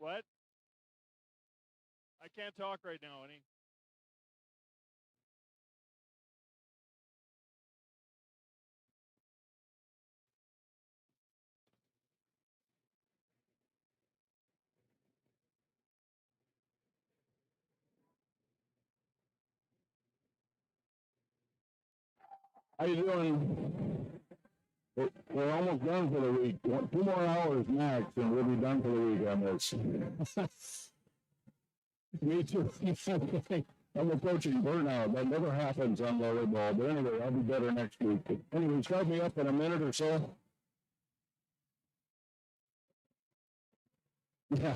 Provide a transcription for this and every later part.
What? I can't talk right now, honey. How you doing? We're almost done for the week. 2 more hours max, and we'll be done for the week on this. Me too. I'm approaching burnout. That never happens on volleyball. But anyway, I'll be better next week. Anyway, start me up in a minute or so. Yeah.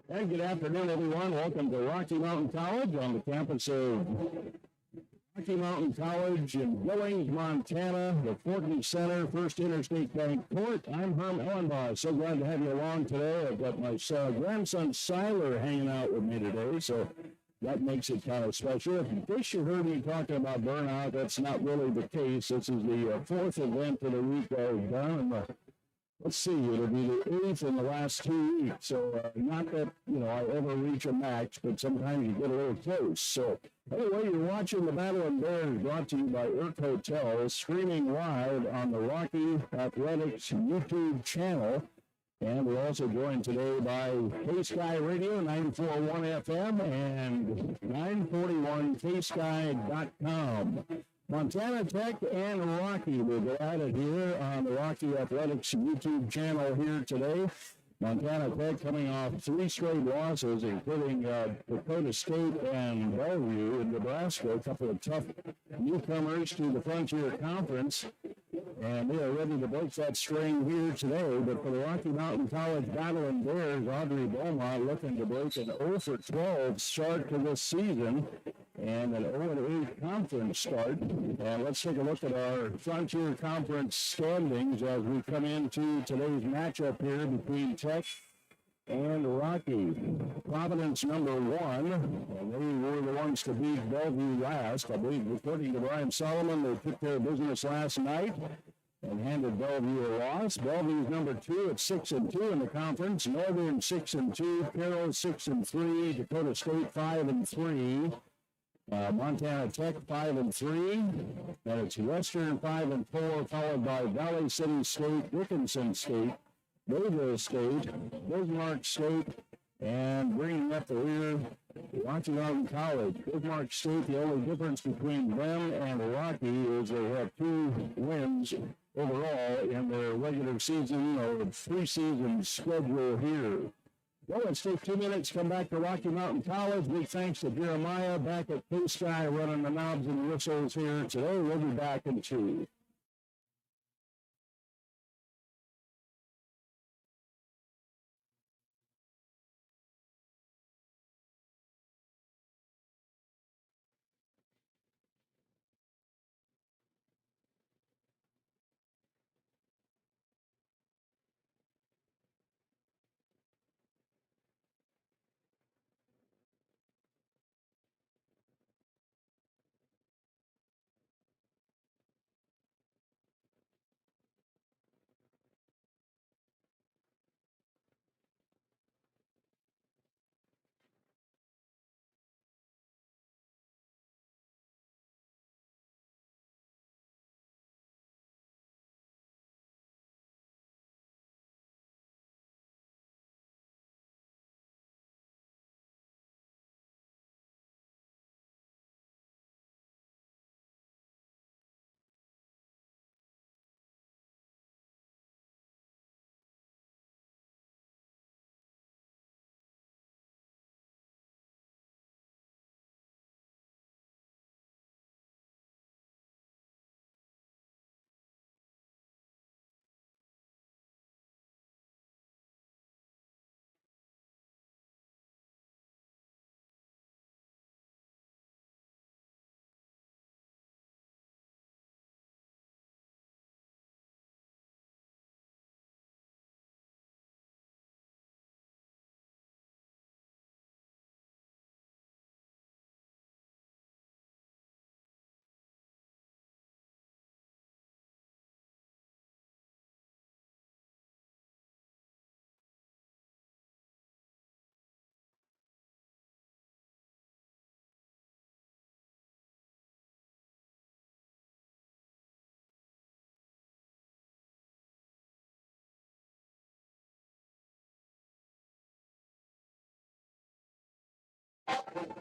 And good afternoon, everyone. Welcome to Rocky Mountain College on the campus of Rocky Mountain College in Billings, Montana, the Fortin Center, First Interstate Bank Court. I'm Herm Elenbaas. So glad to have you along today. I've got my grandson, Siler, hanging out with me today, so that makes it kind of special. In case you heard me talking about burnout, that's not really the case. This is the fourth event of the week I've done, and let's see, it'll be the 8th in the last 2 weeks. So not that, I ever reach a max, but sometimes you get a little close. So anyway, you're watching the Battlin Bears, brought to you by Urk Hotel, streaming live on the Rocky Athletics YouTube channel. And we're also joined today by K-Sky Radio, 94.1 FM and 941ksky.com. Montana Tech and Rocky will go at it here on the Rocky Athletics YouTube channel here today. Montana Tech coming off 3 straight losses, including Dakota State and Bellevue in Nebraska, a couple of tough newcomers to the Frontier Conference. And they are ready to break that string here today. But for the Rocky Mountain College Battlin Bears, Audrey Beaumont looking to break an 0 for 12 start to this season and an 0-8 conference start. And let's take a look at our Frontier Conference standings as we come into today's matchup here between Tech and Rocky. Providence number 1, and they were the ones to beat Bellevue last. I believe, according to Brian Solomon, they took care of business last night and handed Bellevue a loss. Bellevue's number 2 at 6-2 in the conference. Northern 6-2, Carroll 6-3, Dakota State 5-3. Montana Tech 5-3, and it's Western 5-4, followed by Valley City State, Dickinson State, Louisville State, Bismarck State, and bringing up the rear, Rocky Mountain College. Bismarck State, the only difference between them and Rocky is they have 2 wins overall in their regular season or preseason schedule here. Well, let's take 2 minutes, come back to Rocky Mountain College. Big thanks to Jeremiah back at K-Sky running the knobs and whistles here today. We'll be back in 2.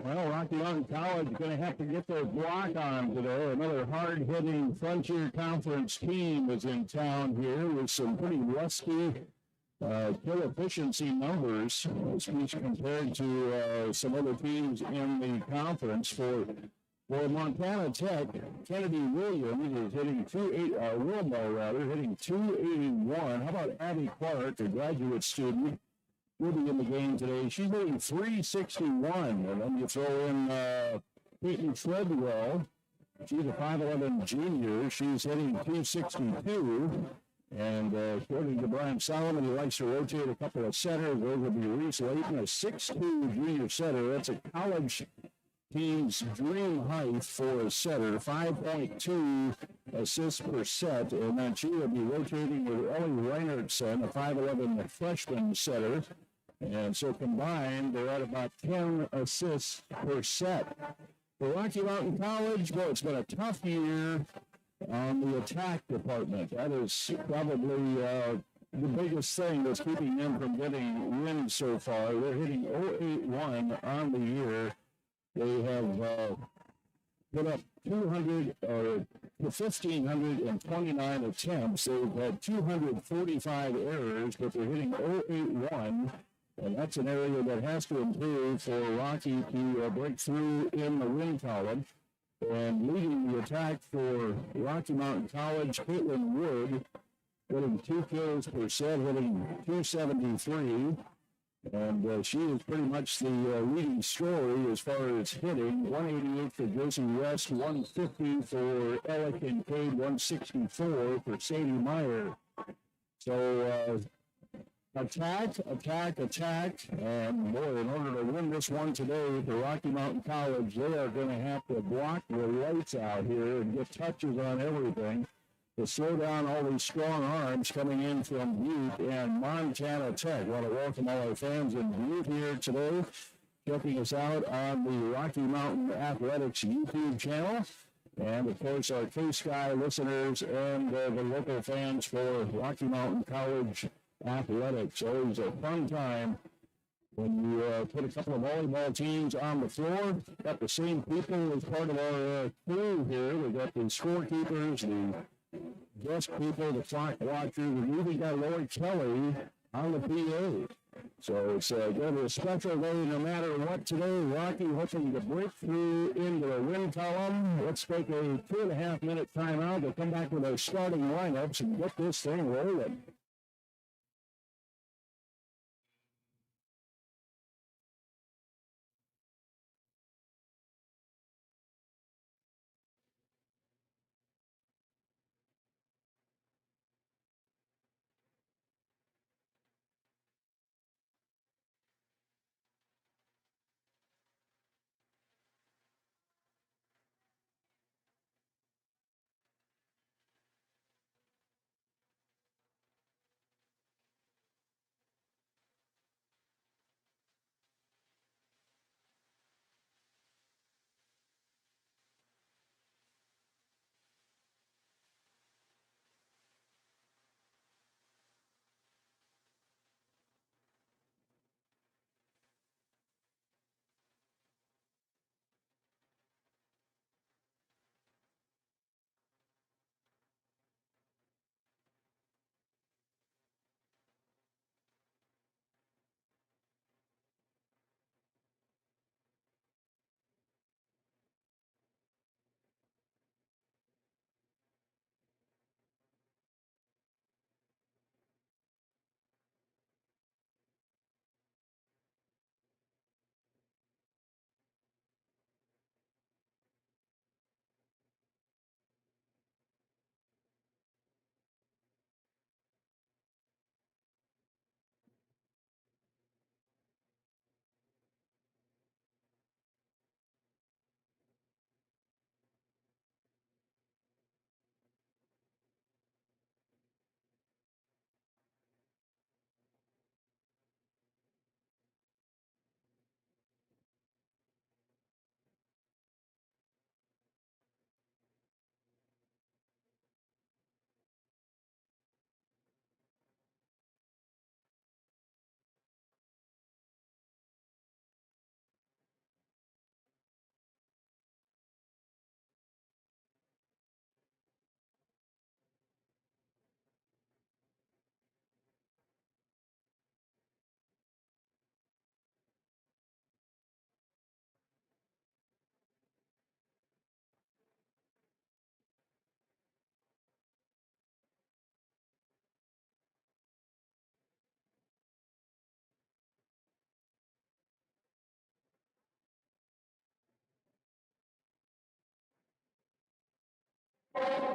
Well, Rocky Mountain College is going to have to get their block on today. Another hard-hitting Frontier Conference team is in town here with some pretty rusty kill efficiency numbers as compared to some other teams in the conference. For Montana Tech, Kennedy Williams is hitting Wilmo rather, hitting 281. How about Abby Clark, a graduate student? Will be in the game today. She's hitting 361, and then you throw in Peyton Treadwell. She's a 5'11 junior. She's hitting 262, and according to Brian Solomon, he likes to rotate a couple of setters. Those will be Reese Layton, a 6'2 junior setter. That's a college team's dream height for a setter, 5.2 assists per set, and then she will be rotating with Ellie Reinertson, a 5'11 freshman setter. And so combined, they're at about 10 assists per set. For Rocky Mountain College, well, it's been a tough year on the attack department. That is probably the biggest thing that's keeping them from getting wins so far. They're hitting 081 on the year. They have put up 1,529 attempts. They've had 245 errors, but they're hitting 081. And that's an area that has to improve for Rocky to break through in the win column. And leading the attack for Rocky Mountain College, Caitlin Wood, hitting 2 kills per set, hitting 273. And she is pretty much the leading story as far as hitting. 188 for Josie West, 150 for Ella Kincaid, 164 for Sadie Meyer. So attack. And boy, in order to win this one today for Rocky Mountain College, they are going to have to block the lights out here and get touches on everything to slow down all these strong arms coming in from Butte and Montana Tech. I want to welcome all our fans in Butte here today, checking us out on the Rocky Mountain Athletics YouTube channel. And, of course, our K-Sky listeners and the local fans for Rocky Mountain College Athletics. Always a fun time when you put a couple of volleyball teams on the floor. Got the same people as part of our crew here. We've got the scorekeepers, the guest people, the clock watchers, and even got Lori Kelly on the PA. So it's going to be a special day no matter what today. Rocky hoping to break through into the win column. Let's take a 2.5-minute timeout. We'll come back with our starting lineups and get this thing rolling.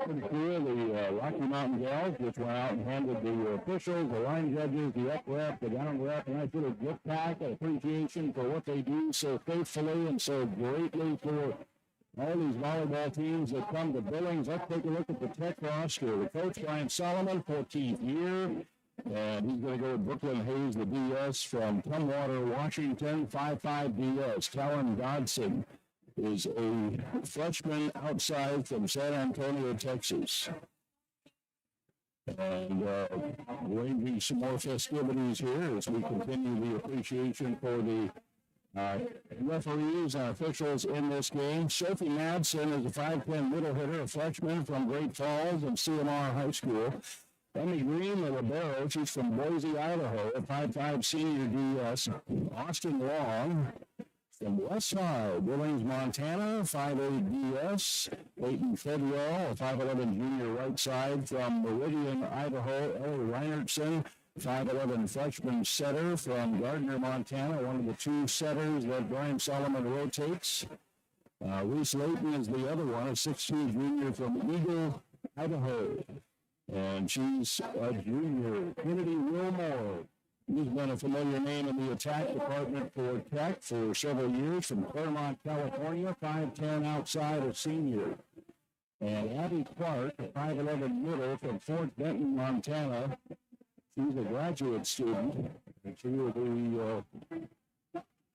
Pretty clear, the Rocky Mountain Gals just went out and handed the officials, the line judges, the up rep, the down rep, and I feel a gift pack, an appreciation for what they do so faithfully and so greatly for all these volleyball teams that come to Billings. Let's take a look at the Tech roster. The coach, Brian Solomon, 14th year. And he's going to go with Brooklyn Hayes, the DS from Tumwater, Washington, 5'5" DS. Callan Dodson is a freshman outside from San Antonio, Texas. And arranging some more festivities here as we continue the appreciation for the referees and officials in this game. Sophie Madsen is a 5'10" middle hitter, a freshman from Great Falls and CMR High School. Emmy Green, the libero, she's from Boise, Idaho, a 5'5" senior DS. Austin Long From West Side, Billings, Montana, 5'8" DS. Peyton Fedwell, a 5'11" junior right side. From Meridian, Idaho, Ellie Reinertson, 5'11" freshman setter. From Gardner, Montana, one of the two setters that Brian Solomon rotates. Reese Layton is the other one, a 6'2" junior from Eagle, Idaho. And she's a junior. Kennedy Wilmore. He's been a familiar name in the attack department for Tech for several years. From Claremont, California, 5'10" outside, a senior. And Abby Clark, a 5'11" middle from Fort Benton, Montana. She's a graduate student. And she will be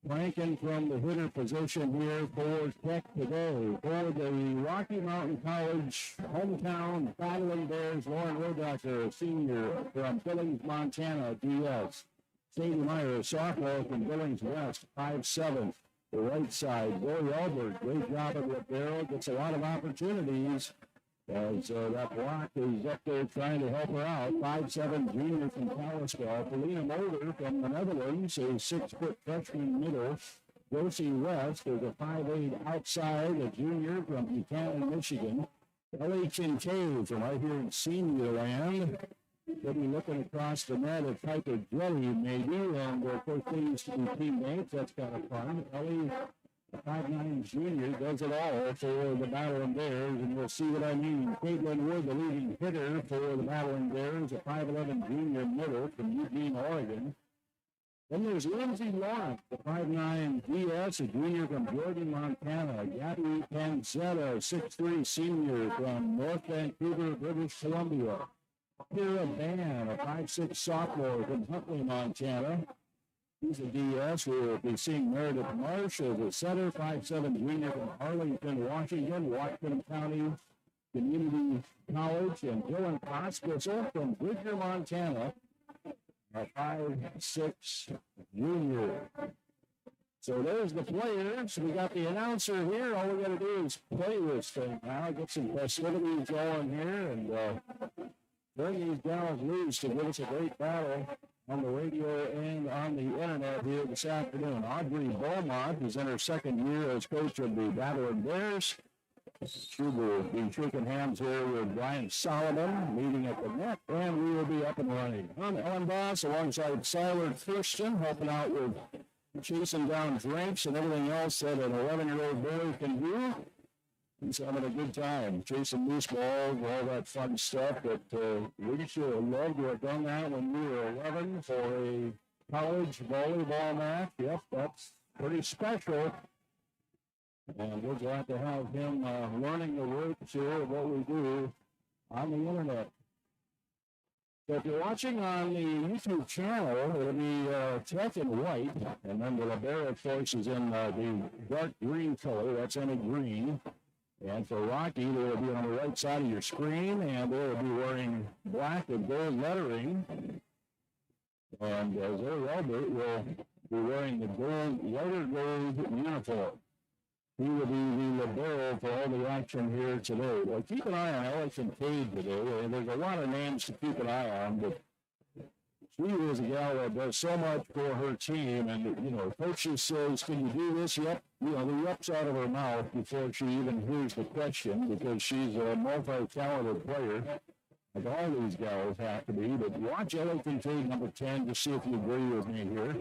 ranking from the hitter position here for Tech today. For the Rocky Mountain College hometown Battlin Bears, Lauren Rodacker, a senior from Billings, Montana, DS. Sadie Meyer, a sophomore from Billings West, 5'7", the right side. Lori Albert, great job at Ribeiro, gets a lot of opportunities as that block is up there trying to help her out. 5'7", junior from Kalispell. Felina Mulder from the Netherlands, a 6-foot freshman middle. Josie West is a 5'8" outside, a junior from Buchanan, Michigan. Ellie Kincaid from right here in senior land. They'll be looking across the net at Piper Jelly, maybe, and of course they used to be teammates. That's kind of fun. Ellie, a 5'9" junior, does it all for the Battlin Bears, and we'll see what I mean. Caitlin Wood, the leading hitter for the Battlin Bears, a 5'11" junior middle from Eugene, Oregon. Then there's Lindsay Lawrence, the 5'9" DS, a junior from Jordan, Montana. Gabby Panzetta, 6'3" senior from North Vancouver, British Columbia. Kira Ban, a 5'6" sophomore from Huntley, Montana. He's a DS. We'll be seeing Meredith Marsh as a setter, 5'7" junior from Arlington, Washington County Community College. And Dylan Pospisil from Bridger, Montana, a 5'6" junior. So there's the players. We got the announcer here. All we got to do is play this thing now, get some festivities going here, and bring these gals loose to give us a great battle on the radio and on the internet here this afternoon. Audrey Beaumont is in her second year as coach of the Battlin Bears. She will be shaking hands here with Brian Solomon, meeting at the net, and we will be up and running. Herm Elenbaas alongside Siler Thurston, helping out with chasing down drinks and everything else that an 11-year-old boy can do. He's having a good time, chasing loose balls, all that fun stuff. But we should have loved to have done that when we were 11 for a college volleyball match. Yep, that's pretty special. And we're glad to have him learning the ropes here of what we do on the internet. So if you're watching on the YouTube channel, it'll be Tech in white, and then the libero, of course, is in the dark green color. That's any green. And for Rocky, they'll be on the right side of your screen, and they'll be wearing black and gold lettering. And Zoe Albert will be wearing the lighter gold uniform. He will be the libero for all the action here today. Well, keep an eye on Alex and Cade today. And there's a lot of names to keep an eye on, but she is a gal that does so much for her team. And, you know, coaches says, can you do this? Yep. You know, the yep's out of her mouth before she even hears the question, because she's a multi-talented player, like all these gals have to be. But watch Alex and Cade, number 10, to see if you agree with me here.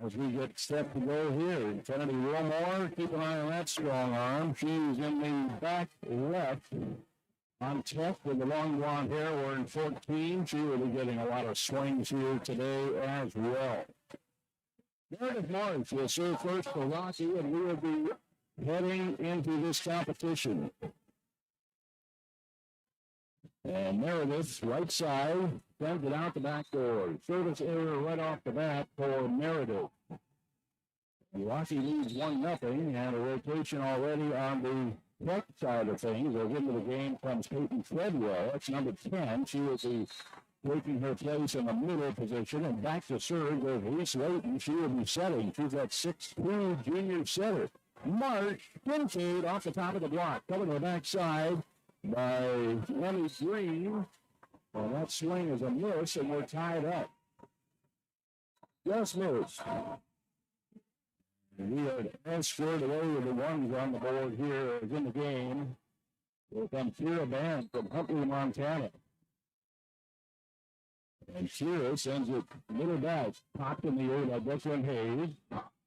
As we get set to go here, Kennedy Wilmore, keep an eye on that strong arm. She's in the back left on Tech with the long blonde hair, wearing 14. She will be getting a lot of swings here today as well. Meredith Marsh will serve first for Rocky, and we will be heading into this competition. And Meredith, right side, sends it out the back door. Service error right off the bat for Meredith. Rocky leads 1-0, and a rotation already on the Tech side of things. As into the game comes Peyton Fredwell. That's number 10. She will be taking her place in the middle position, and back to serve goes Reese Layton. She will be setting. She's that 6'2" junior setter. March Kincaid off the top of the block, coming to the backside by Emmy Green. Well, that swing is a miss, and we're tied up. Just miss. We had all squared away with the ones on the board here in the game. Will come Kira Band from Huntley, Montana. And Kira sends it middle back, popped in the air by Declan Hayes.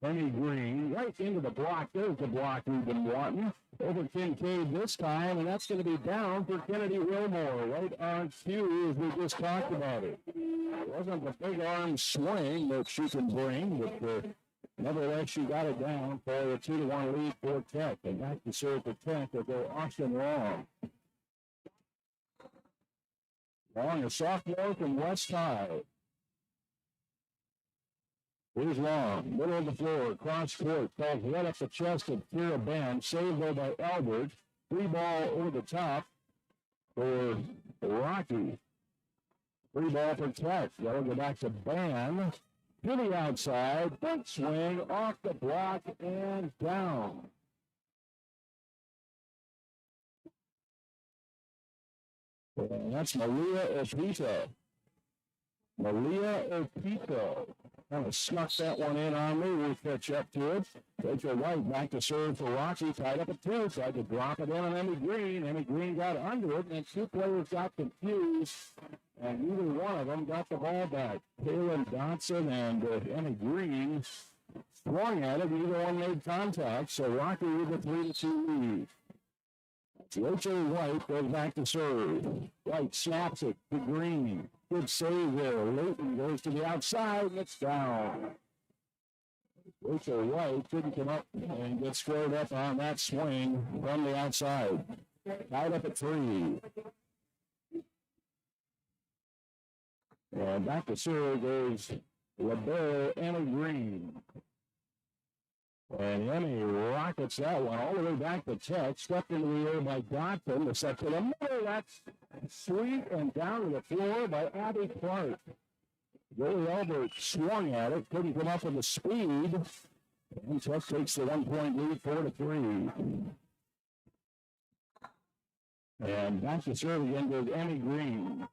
Penny Green right into the block. There's the block we've been wanting. Over Kincaid this time, and that's going to be down for Kennedy Wilmore. Right on cue as we just talked about it. It wasn't the big arm swing that she can bring, but nevertheless she got it down for a 2-1 lead for Tech. And back to serve for Tech will go Austin Long. Long, a sophomore from West High. Here's Long, middle of the floor, cross court, calls right up the chest of Kira Band, saved though by Albert. Free ball over the top for Rocky. Free ball for Tech. That'll go back to Band. To the outside, big swing, off the block, and down. And that's Malia Opito. Malia Opito. Kind of snuck that one in on me. We'll catch up to it. Rachel White back to serve for Rocky. Tied up at 2. Tried to drop it in on Emmy Green. Emmy Green got under it, and two players got confused. And neither one of them got the ball back. Kaylin Dotson and Emmy Green throwing at it. Neither one made contact. So Rocky with a 3-2 lead. Rachel White goes back to serve. White snaps it to Green. Good save there. Leighton goes to the outside, and it's down. Rachel White couldn't come up and get squared up on that swing from the outside. Tied up at 3. And back to serve goes LeBeau Emmy Green. And Emmy rockets that one all the way back to Tech. Swept into the air by Dotson. The set to the middle. That's sweet and down to the floor by Abby Clark. Billy Albert swung at it. Couldn't come up with the speed. And Tech takes the 1-point lead 4-3. And back to serve again goes Emmy Green.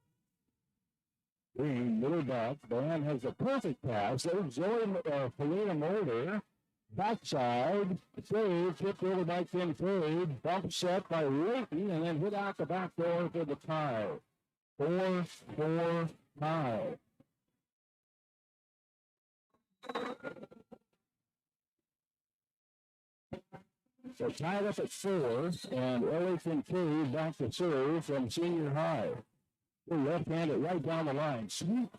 Green, middle back. Band has a perfect pass. There's Felina Mulder. Backside, save, tipped over by Kincaid, bump set by Leighton, and then hit out the back door for the tie. 4-4 tie. So tied up at 4, and Ellie Kincaid back to serve from senior high. Left-handed right down the line. Sweep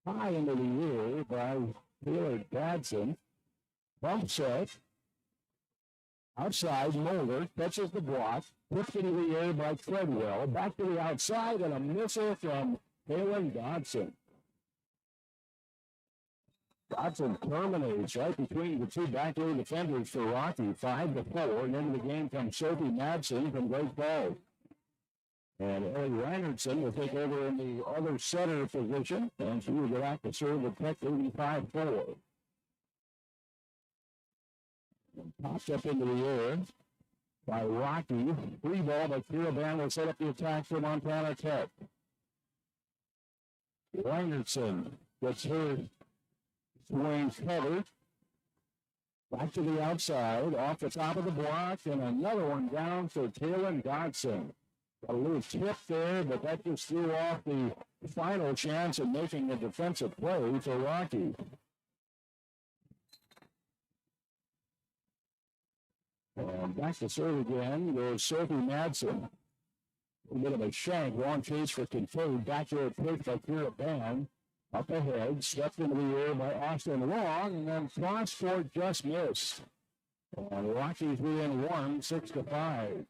high into the air by Taylor Dadson. Bump set. Outside, Mulder catches the block. Tipped into the air by Treadwell. Back to the outside, and a missile from Kaylin Dodson. Dodson terminates right between the two back row defenders for Rocky. 5-4, and into the game comes Sophie Madsen from Great Falls. And Ellie Reinertson will take over in the other center position, and she will go back to serve with Tech 85-4. Popped up into the air by Rocky. Free ball by Kira Band will set up the attack for Montana Tech. Reinertson gets her swing covered. Back to the outside, off the top of the block, and another one down for Kaylin Dodson. A little tip there, but that just threw off the final chance of making a defensive play for Rocky. And back to serve again goes Sophie Madsen. A little bit of a shank, long chase for Kincaid. Back there pitch by Kira Band. Up ahead, swept into the air by Austin Long, and then cross court just missed. And Rockies within 1, 6-5.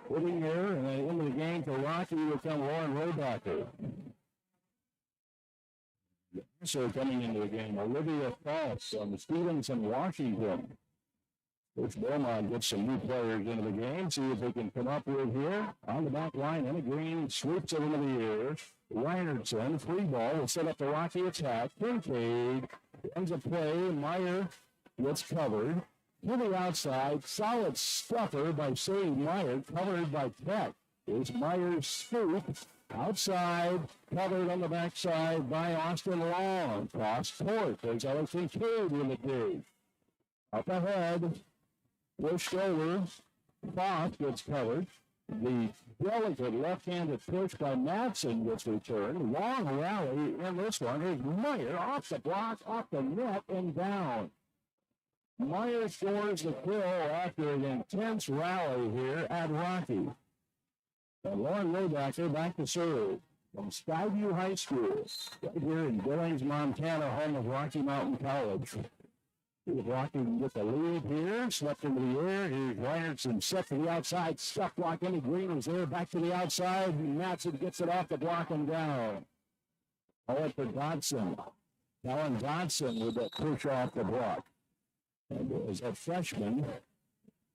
Hitting here, and then into the game for Rocky will come Lauren Robacher. Also coming into the game, Olivia Foss from Stevenson, Washington. Coach Beaumont gets some new players into the game. See if they can come up with here. On the back line, Emma Green sweeps it into the air. Reinertson, free ball, will set up the Rocky attack. Kincaid ends a play. Meyer gets covered. To the outside, solid stuffer by Sadie Meyer, covered by Tech. Here's Meyer's scoop. Outside, covered on the backside by Austin Long. Cross court. There's Alex Kincaid with the dig. Up ahead, pushed over. Foth gets covered. The delicate left-handed push by Madsen gets returned. Long rally in this one. Here's Meyer off the block, off the net, and down. Meyer scores the kill after an intense rally here at Rocky. And Lauren Rodacker back to serve from Skyview High School, right here in Billings, Montana, home of Rocky Mountain College. Rocky can get the lead here, swept into the air. Here's Ryerson set to the outside, stuff block into Green was there, back to the outside, and Matson gets it off the block and down. All for Dodson. Alan Dodson with that push off the block. And as a freshman,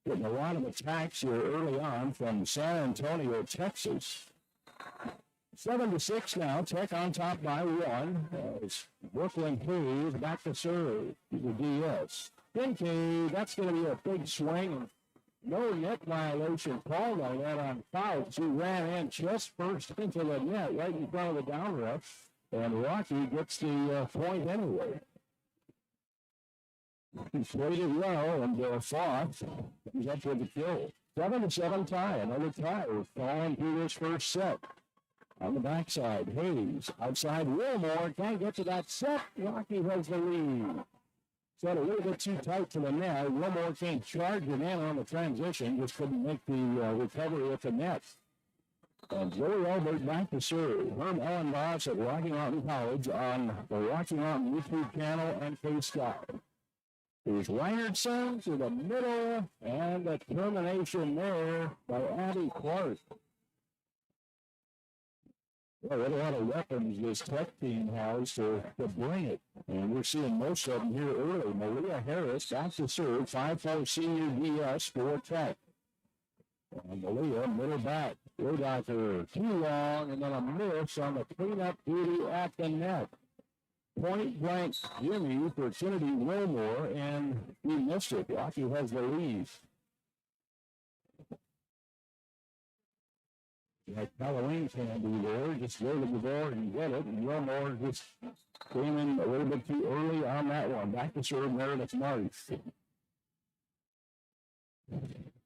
getting a lot of attacks here early on from San Antonio, Texas. 7-6 now. Tech on top by 1. As Brooklyn Hayes back to serve. The DS. Kincaid, that's going to be a big swing. And no net violation called on that on foul. She ran in just first into the net right in front of the down ref. And Rocky gets the point anyway. He played it well, and Foth comes up with the kill. 7-7 tie. Another tie. We're falling through this first set. On the backside, Hayes. Outside, Wilmore can't get to that set. Rocky has the lead. Set a little bit too tight to the net. Wilmore can't charge it in on the transition. Just couldn't make the recovery at the net. And Joey Albert back to serve. Herm Elenbaas at Rocky Mountain College on the Rocky Mountain YouTube channel and K-Sky. Here's Reinertson to the middle, and a termination there by Abby Clark. Well, what a lot of weapons this Tech team has to bring it. And we're seeing most of them here early. Maria Harris back to serve, 5'4" senior DS for Tech. And Malia, middle back. Rodacker too long, and then a miss on the cleanup duty at the net. Point blank Jimmy for Kennedy Wilmore, and he missed it. Rocky has the lead. Like Halloween candy there, just go to the door and get it. And Wilmore just came in a little bit too early on that one. Back to serve Meredith Marsh.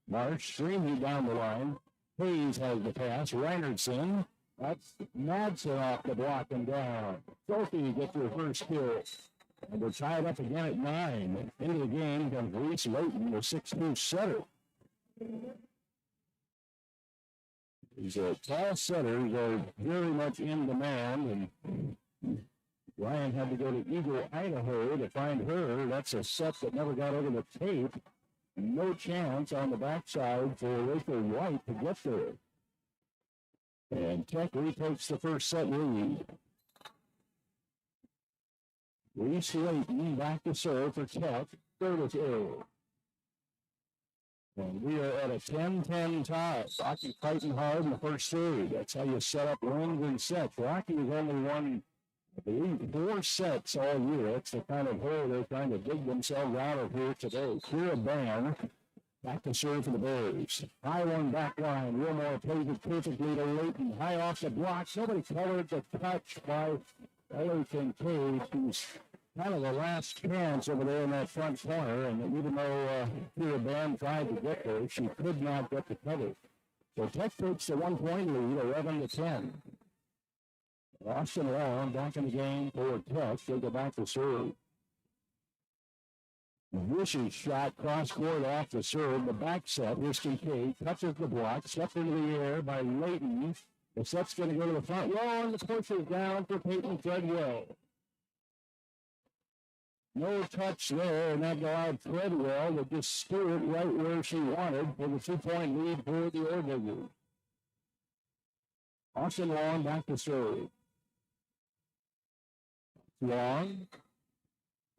Marsh streaming down the line. Hayes has the pass. Reinertson. That's Madsen off the block and down. Sophie gets her first kill. And they're tied up again at 9. Into the game comes Reese Layton, the 6'2" setter. These tall setters are very much in demand, and Ryan had to go to Eagle, Idaho to find her. That's a set that never got over the tape. No chance on the backside for Rachel White to get there. And Tech retakes the first set lead. Reese Layton back to serve for Tech. 32. And we are at a 10-10 tie. Rocky fighting hard in the first third. That's how you set up wins and sets. Rocky has only won, I believe, 4 sets all year. That's the kind of hole they're trying to dig themselves out of here today. Kira Ban back to serve for the Bears. High one back line. Wilmore plays it perfectly to Layton. High off the block. Nobody covered the touch by Ellie Kincaid, who's kind of the last chance over there in that front corner. And even though Kira Ban tried to get there, she could not get the cover. So Tech takes the 1-point lead, 11-10. Austin Long back in the game for Tech. They go back to serve. Vicious shot cross-court off the serve. The back set. Here's Kincaid. Touches the block. Swept into the air by Layton. The set's going to go to the front row, and the push is down for Peyton Treadwell. No touch there, and that allowed Treadwell to just steer it right where she wanted for the 2-point lead for the Orediggers. Austin Long back to serve. Long.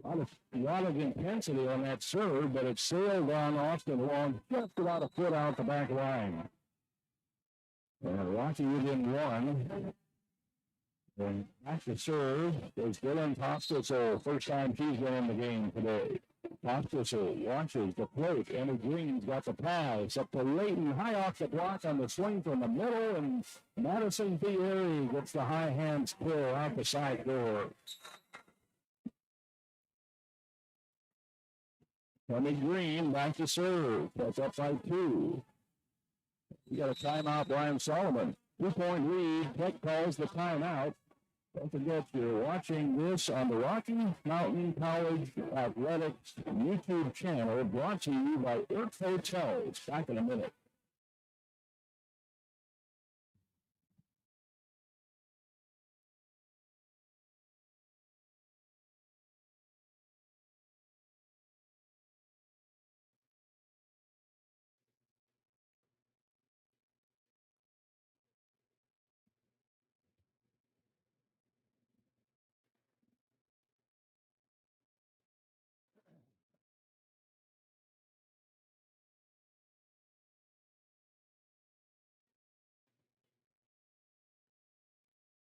A lot of intensity on that serve, but it sailed on Austin Long just about a foot out the back line. And Rocky within 1. And back to serve is Dylan Tostisel. First time she's been in the game today. Tostisel launches the plate. Emmy Green's got the pass up to Layton. High off the block on the swing from the middle. And Madison Thierry gets the high hands clear out the side door. Emmy Green back to serve. That's up by 2. You got a timeout, Brian Solomon. 2-point lead. Tech calls the timeout. Don't forget, you're watching this on the Rocky Mountain College Athletics YouTube channel, brought to you by Earth Hotels. Back in a minute.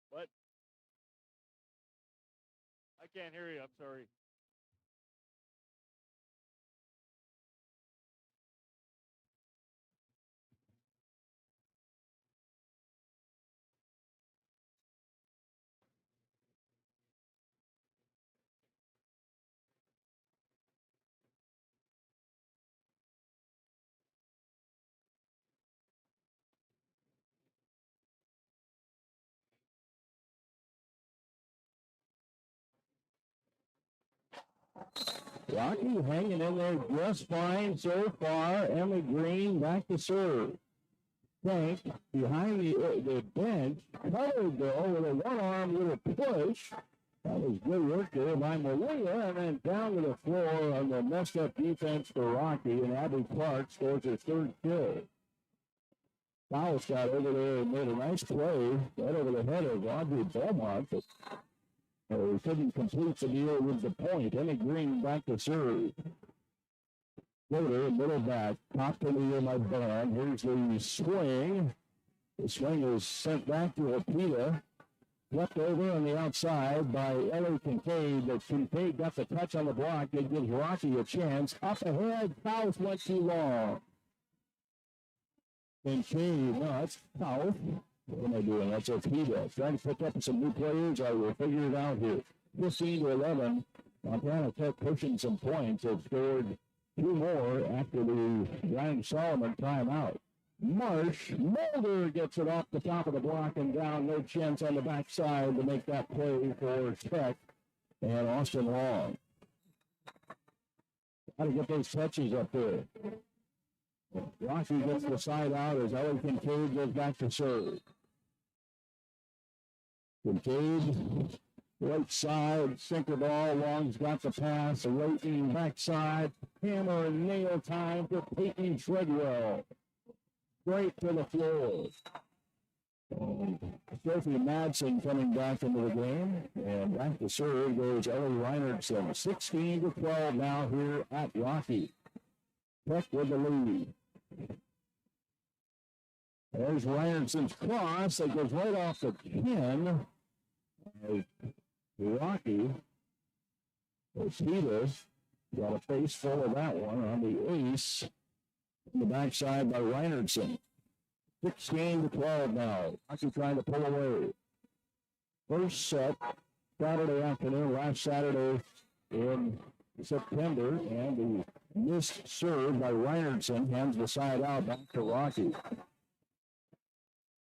What? I can't hear you. I'm sorry. Rocky hanging in there just fine so far. Emmy Green back to serve. Tank behind the bench. Covered though with a one-arm little push. That was good work there by Malia, and then down to the floor on the messed up defense for Rocky, and Abby Clark scores her 3rd kill. Fowles got over there and made a nice play right over the head of Audrey Beaumont, but he couldn't complete the deal with the point. Emmy Green back to serve. Floater, middle back, top to the my band. Here's the swing. The swing is sent back to Opita. Left over on the outside by Ellie Kincaid, but Kincaid got the touch on the block. It gives Rocky a chance. Up ahead, Fowles went too long. Kincaid, no, that's Fowles. What am I doing? That's Opita. Trying to pick up some new players. I will figure it out here. 15-11. Montana Tech pushing some points. They've scored 2 more after the Brian Solomon timeout. Marsh, Mulder gets it off the top of the block and down. No chance on the backside to make that play for Tech and Austin Long. Got to get those touches up there. Rocky gets the side out as Ellie Kincaid goes back to serve. Kincaid, right side, sinker ball. Long's got the pass. Right backside. Hammer and nail time for Peyton Treadwell. Straight to the floor. Sophie Madsen coming back into the game. And back to serve goes Ellie Reinertson. 16-12 now here at Rocky. Tech with the lead. There's Reinertson's cross that goes right off the pin. Rocky. Opita got a face full of that one on the ace. On the backside by Reinertson. 16-12 now. Rocky trying to pull away. First set, Saturday afternoon, last Saturday in September, and the missed serve by Reinertson hands the side out back to Rocky.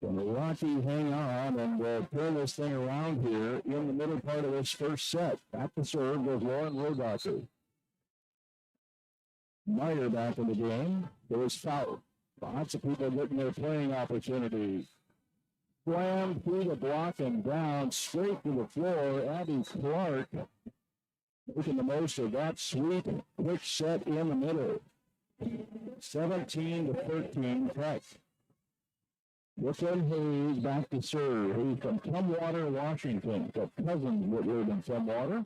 Can Rocky hang on and turn this thing around here in the middle part of this first set? Back to serve goes Lauren Rodocker. Meyer back in the game. There was foul. Lots of people getting their playing opportunities. Slammed through the block and down straight to the floor. Abby Clark making the most of that sweet, quick set in the middle. 17-13 Tech. Brooklyn Hayes back to serve. Hayes from Tumwater, Washington. So Cousins would live in Tumwater.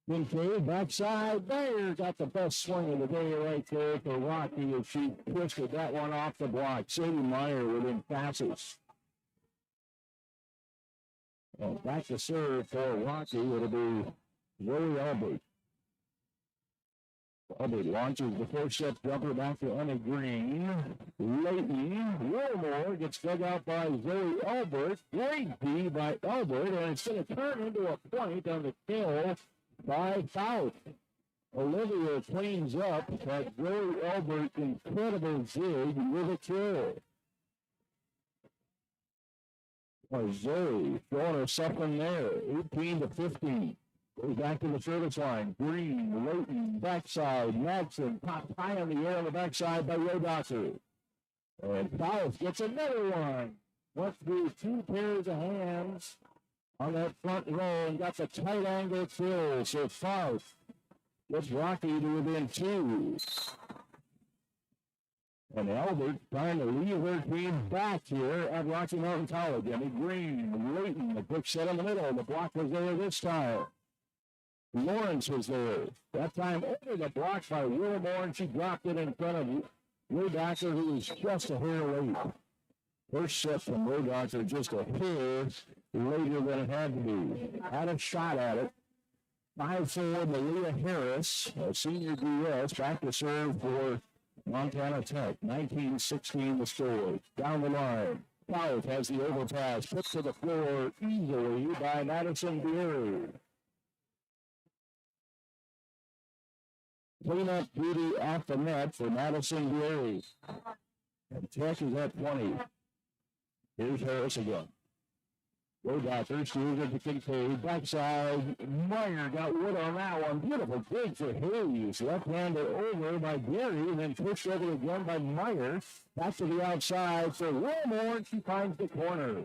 Kincaid backside. Bayer got the best swing of the day right there for Rocky as she twisted that one off the block. Sadie Meyer within passes. And back to serve for Rocky. It'll be Zoe Albert. Albert launches the first set jumper back to Emmy Green. Leighton Wilmore gets dug out by Zoe Albert. Great D by Albert, and it's going to turn into a point on the kill by Fouts. Olivia cleans up that Joey Elbert incredible zig with a kill. Zoe throwing her something there, 18-15. Goes back to the service line. Green, Layton, backside. Madsen popped high in the air on the backside by Rodocker. And Faust gets another one. Went through two pairs of hands on that front row and got the tight angle kill. So Faust gets Rocky to within two. And Albert trying to lead her team back here at Rocky Mountain College. I mean, Green, Layton, the quick set in the middle. The block was there this time. Lawrence was there. That time over the block by Wilmore, and she dropped it in front of Rodocker, who was just a hair late. First set from Rodocker, just a hair later than it had to be. Had a shot at it. 5-4, Malia Harris, a senior DS, back to serve for Montana Tech. 19-16 the score. Down the line. Faust has the overpass. Put to the floor easily by Madison Beers. Cleanup duty at the net for Madison Beers. And Tech is at 20. Here's Harris again. Rodocker steals it to Kincaid. Backside. Meyer got wood on that one. Beautiful dig for Hayes. Left-hander over by Gary, and then pushed over again by Meyer. Back to the outside for Wilmore, and she finds the corner.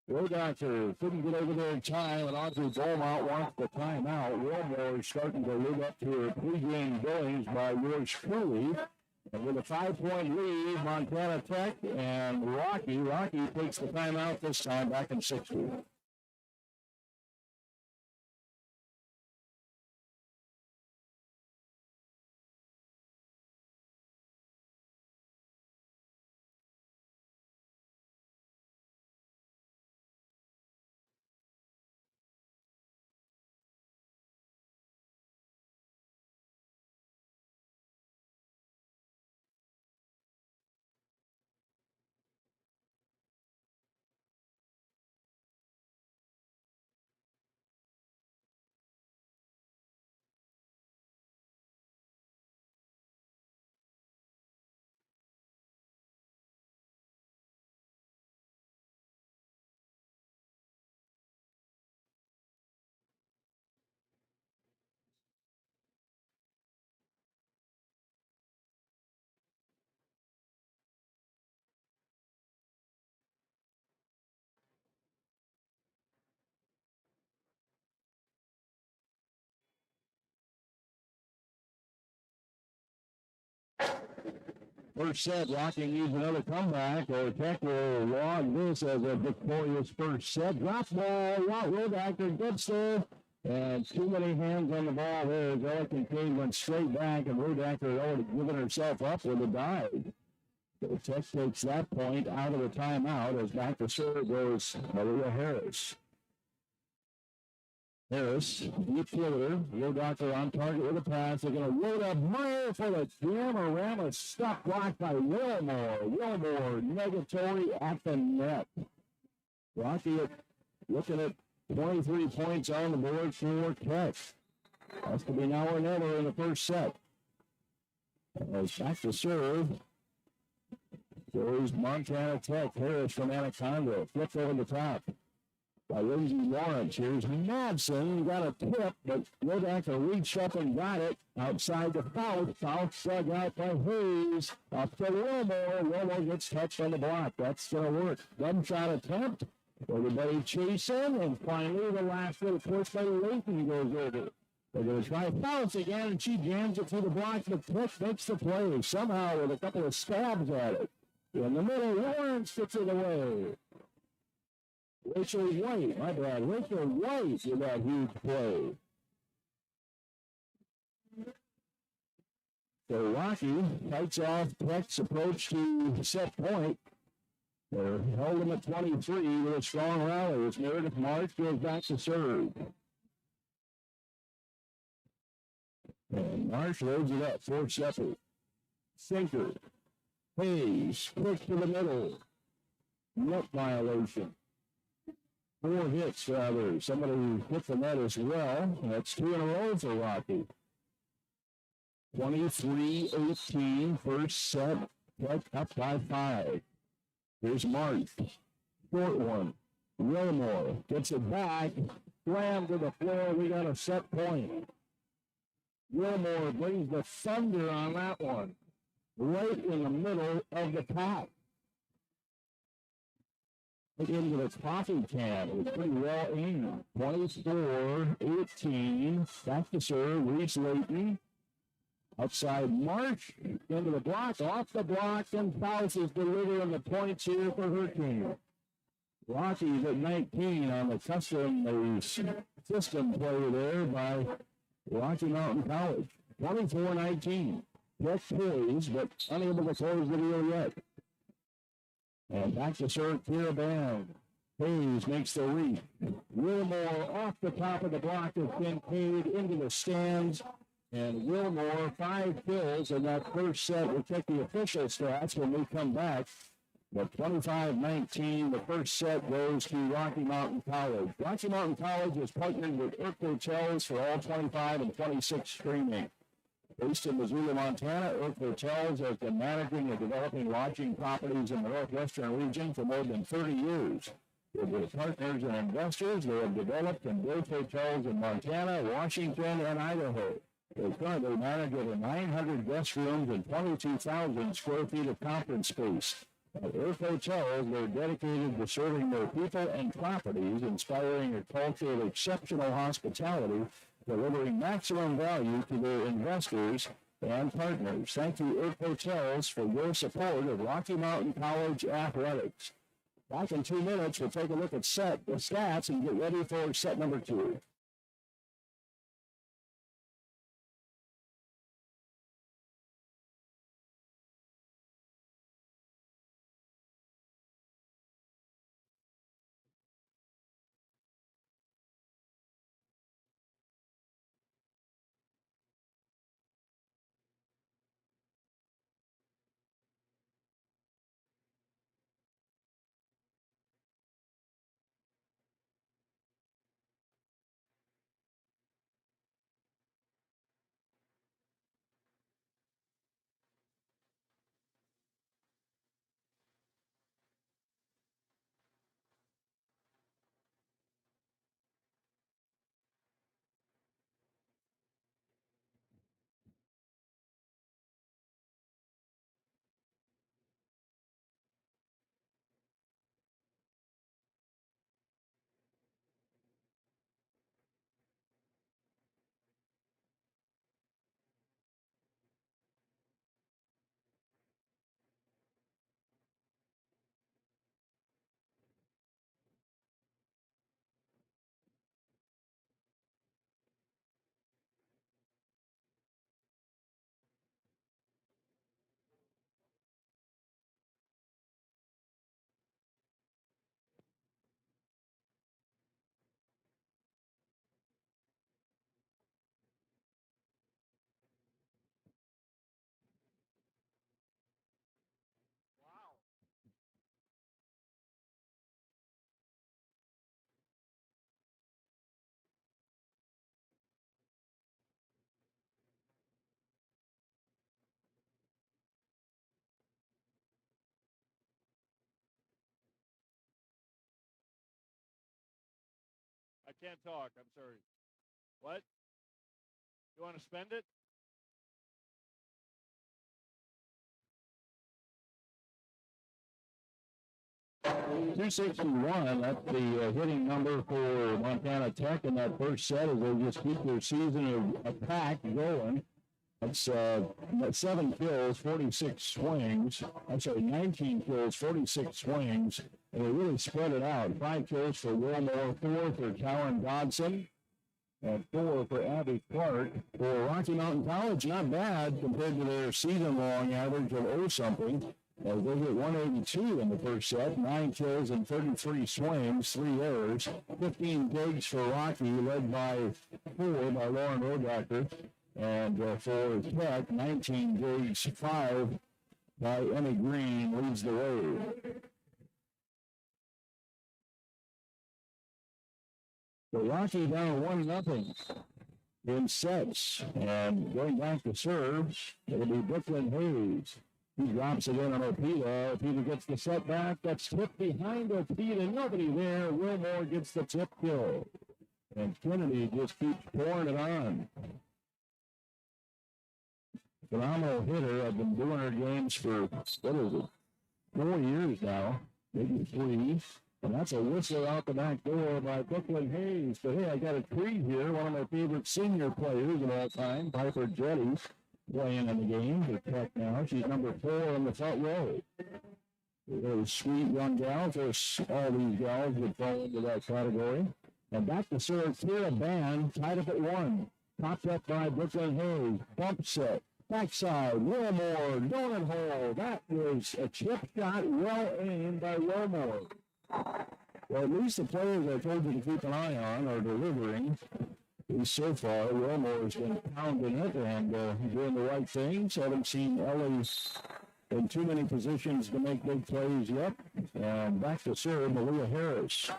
Rodocker couldn't get over there in time, and Audrey Beaumont wants the timeout. Wilmore is starting to live up to her pregame billings by yours truly. And with a 5-point lead, Montana Tech and Rocky takes the timeout this time back in 60. First set, Rocky needs another comeback, or Tech will log this as a victorious first set. Drop ball, Rodocker gets there, and too many hands on the ball there. Ella Kincaid went straight back, and Rodocker had already given herself up with a dive. So Tech takes that point out of the timeout as back to serve goes Maria Harris. Harris, deep fielder. Rodocker on target with a pass. They're going to load up Meyer for the jam-a-rama stop block by Wilmore. Wilmore, negatory at the net. Rocky looking at 23 points on the board for Tech. Has to be now or never in the first set. As back to serve goes Montana Tech. Harris from Anaconda. Flipped over the top by Lindsay Lawrence. Here's Madsen. Got a tip, but Rodocker reached up and got it outside the foul. Foul dug out by Hayes. Up to Wilmore. Wilmore gets touched on the block. That's going to work. Dumb shot attempt. Everybody chasing, and finally the last little push by Layton goes over. They're going to try Faust again, and she jams it through the block, but Tech makes the play somehow with a couple of stabs at it. In the middle, Lawrence gets it away. Rachel White with that huge play. So Rocky fights off Tech's approach to set point. They're held him at 23 with a strong rally as Meredith March goes back to serve. And Marsh loads it up, fourth separate. Sinker. Hayes, push to the middle. Net violation. 4 hits, rather. Somebody hit the net as well. That's 2 in a row for Rocky. 23-18, first set, Tech up by 5. Here's March, short one. Wilmore gets it back, slam to the floor. We got a set point. Wilmore brings the thunder on that one, right in the middle of the pack. Into the coffee can. It was pretty well aimed. 24-18. Back to serve. Reese Layton. Outside March. Into the block. Off the block. And Faust is delivering the points here for her team. Rockies at 19 on the system play there by Rocky Mountain College. 24-19. Just poised, but unable to close the deal yet. And back to serve, Kira Band. Hayes makes the read. Wilmore off the top of the block of Kincaid into the stands. And Wilmore, 5 kills in that first set. We'll check the official stats when we come back. But 25-19, the first set goes to Rocky Mountain College. Rocky Mountain College is partnered with Irk Hotels for all 25 and 26 streaming. Based in Missoula, Montana, Irk Hotels has been managing and developing lodging properties in the northwestern region for more than 30 years. With their partners and investors, they have developed and built hotels in Montana, Washington, and Idaho. They currently manage over 900 guest rooms and 22,000 square feet of conference space. At Irk Hotels, they're dedicated to serving their people and properties, inspiring a culture of exceptional hospitality, delivering maximum value to their investors and partners. Thank you, Irk Hotels, for your support of Rocky Mountain College athletics. Back in 2 minutes, we'll take a look at the stats and get ready for set number 2. I can't talk. I'm sorry. What? You want to spend it? .261, that's the hitting number for Montana Tech in that first set as they just keep their season of attack going. That's 7 kills, 46 swings. I'm sorry, 19 kills, 46 swings. And they really spread it out. 5 kills for Wilmore, 4 for Cowan Dodson, and 4 for Abby Clark. For Rocky Mountain College, not bad compared to their season-long average of 0-something. They hit 182 in the first set, 9 kills and 33 swings, 3 errors. 15 digs for Rocky, led by 4 by Lauren Rodacker. And for Tech, 19 digs, 5 by Emmy Green leads the way. So Rocky down 1-0. in sets. And going back to serve, it'll be Brooklyn Hayes. He drops it in on Opita. Opita gets the set back. That's tipped behind Opita. Nobody there. Wilmore gets the tip kill. And Kennedy just keeps pouring it on. Phenomenal hitter. I've been doing her games for, 4 years now, maybe 3. And that's a whistle out the back door by Brooklyn Hayes. But hey, I got a treat here. One of my favorite senior players of all time, Piper Jetty, playing in the game. The Tech now. She's number 4 in the front row. Those sweet young gals. All these gals would fall into that category. And back to serve, Kira Band, tied up at 1. Popped up by Brooklyn Hayes. Bump set. Backside, Wilmore, donut hole. That was a chip shot, well aimed by Wilmore. Well, at least the players I told you to keep an eye on are delivering. At least so far, Wilmore has been pounding it and doing the right things. Haven't seen Ellie in too many positions to make big plays yet. And back to serve, Malia Harris.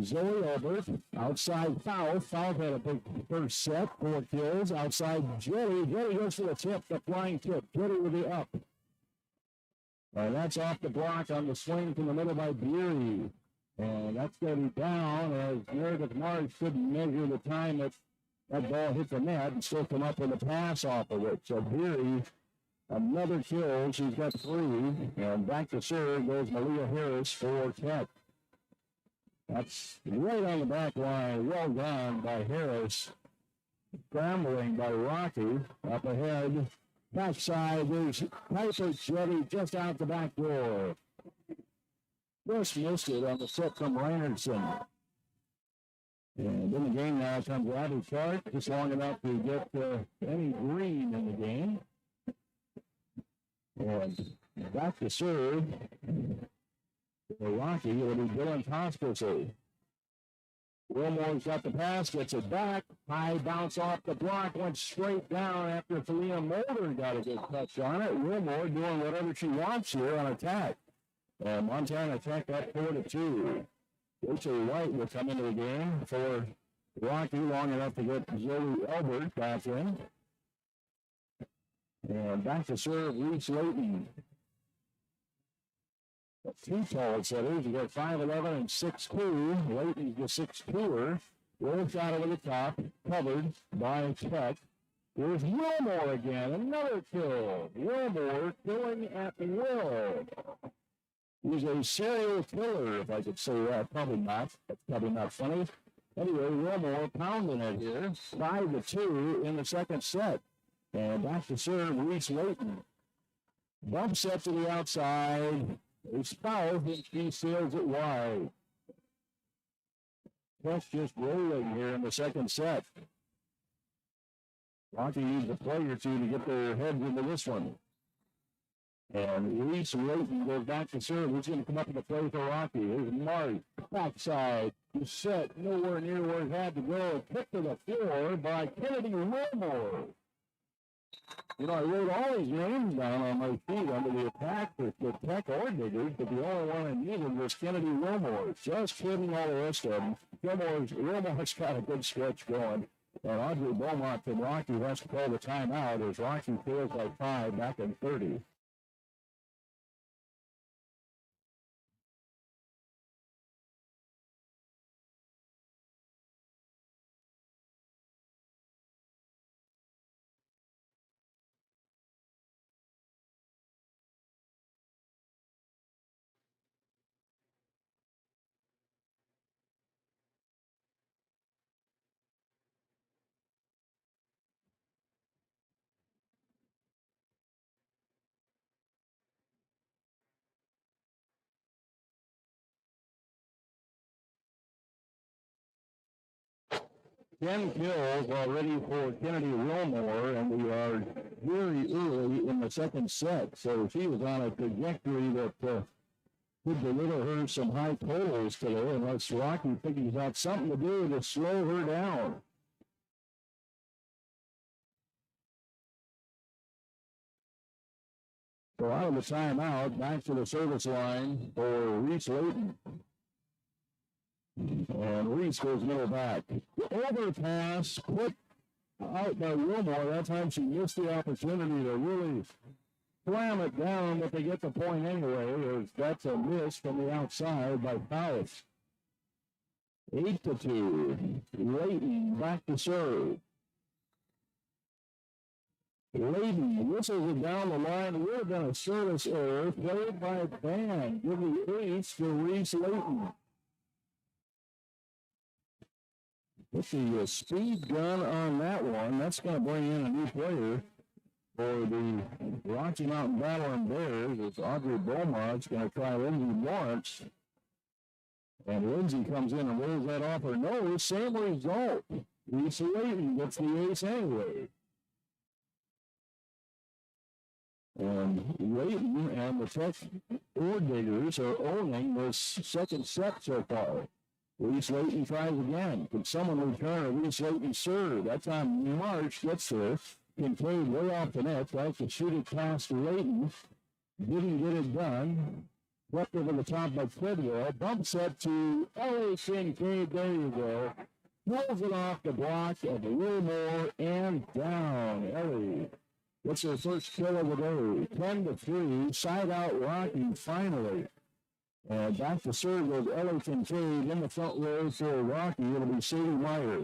Zoe Albert, outside foul. Foul had a big first set, 4 kills. Outside Jetty. Jetty goes for the tip, the flying tip. Jetty with the up. And that's off the block on the swing from the middle by Beery. And that's going to be down as Meredith Marsh couldn't measure the time that that ball hit the net and still come up with a pass off of it. So Beery, another kill. She's got 3. And back to serve goes Malia Harris for Tech. That's right on the back line. Well done by Harris. Scrambling by Rocky. Up ahead. Backside, there's Piper Jetty just out the back door. Just missed it on the set from Reinertson. And in the game now comes Abby Clark, just long enough to get Penny Green in the game. And back to serve. For Rocky, it'll be Dylan Hospital. Wilmore's got the pass, gets it back. High bounce off the block, went straight down after Talia Mulder got a good touch on it. Wilmore doing whatever she wants here on attack. And Montana Tech up 4-2. Rachel White will come into the game for Rocky, long enough to get Zoe Albert back in. And back to serve, Reese Layton. 2 tall setters. You got 5'11" and 6'2". Layton's the 6'2"er. Roll shot over the top, covered by Tech. There's Wilmore again, another kill. Wilmore killing at will. He's a serial killer, if I could say that. Probably not. That's probably not funny. Anyway, Wilmore pounding it here. 5-2 in the second set. And back to serve, Reese Layton. Bump set to the outside. A spout, and she sails it wide. Plus just rolling here in the second set. Rocky needs a play or 2 to get their heads into this one. And Reese Layton goes back to serve. He's going to come up with a play for Rocky. Here's Mark. Backside. The set nowhere near where it had to go. Kicked to the floor by Kennedy Wilmore. You know, I wrote all these names down on my feet under the attack for the Tech Orediggers, but the only one I needed was Kennedy Wilmore. Just kidding all the rest of them. Wilmore's got a good stretch going. And Audrey Beaumont from Rocky has to call the timeout as Rocky fails by 5 back in 30. Ten kills already for Kennedy Wilmore, and we are very early in the second set. So she was on a trajectory that could deliver her some high totals today, unless Rocky figures out something to do to slow her down. So out of the timeout, back to the service line for Reese Layton. And Reese goes middle back. Overpass, put out by Wilmore. That time she missed the opportunity to really slam it down, but they get the point anyway. That's a miss from the outside by Powers. 8-2. Layton back to serve. Layton whistles it down the line. It would have been a service error played by Van. Give the ace to Reese Layton. With the speed gun on that one, that's going to bring in a new player for the Rocky Mountain Battlin Bears. It's Audrey Beaumont's going to try Lindsay Lawrence. And Lindsay comes in and rolls that off her nose. Same result. Reese Layton gets the ace anyway. And Layton and the Tech Orediggers are owning this second set so far. Reese Layton tries again. Can someone return a Reese Layton serve? That time March gets there. Kincaid way off the net. Tries to shoot it past Layton. Didn't get it done. Swept over the top by Treadwell. Bumps up to Ellie Kincaid. There you go. Pulls it off the block of Wilmore and down. Ellie gets her first kill of the day. 10-3. Side out Rocky finally. And back to serve goes Ellie Kincaid in the front row for Rocky. It'll be Sadie Meyer.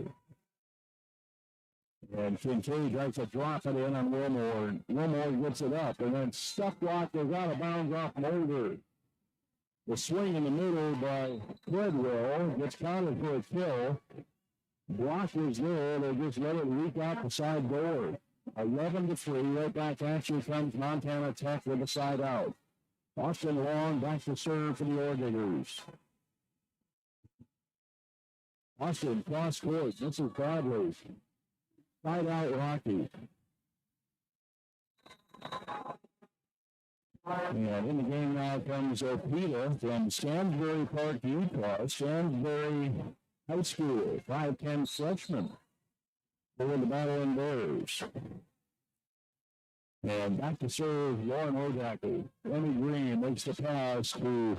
And Kincaid tries to drop it in on Wilmore. Wilmore gets it up. And then Stuck Block goes out of bounds off Mulder. The swing in the middle by Treadwell gets counted for a kill. Block is there. They just let it leak out the side door. 11-3. Right back actually comes Montana Tech with the side out. Austin Long back to serve for the Orediggers. Austin cross court. This is Broadway. Side out Rocky. And in the game now comes Opita from Stansbury Park, Utah. Stansbury High School, 5'10" freshman for the Battlin Bears. And back to serve Lauren Odacker. Emmy Green makes the pass to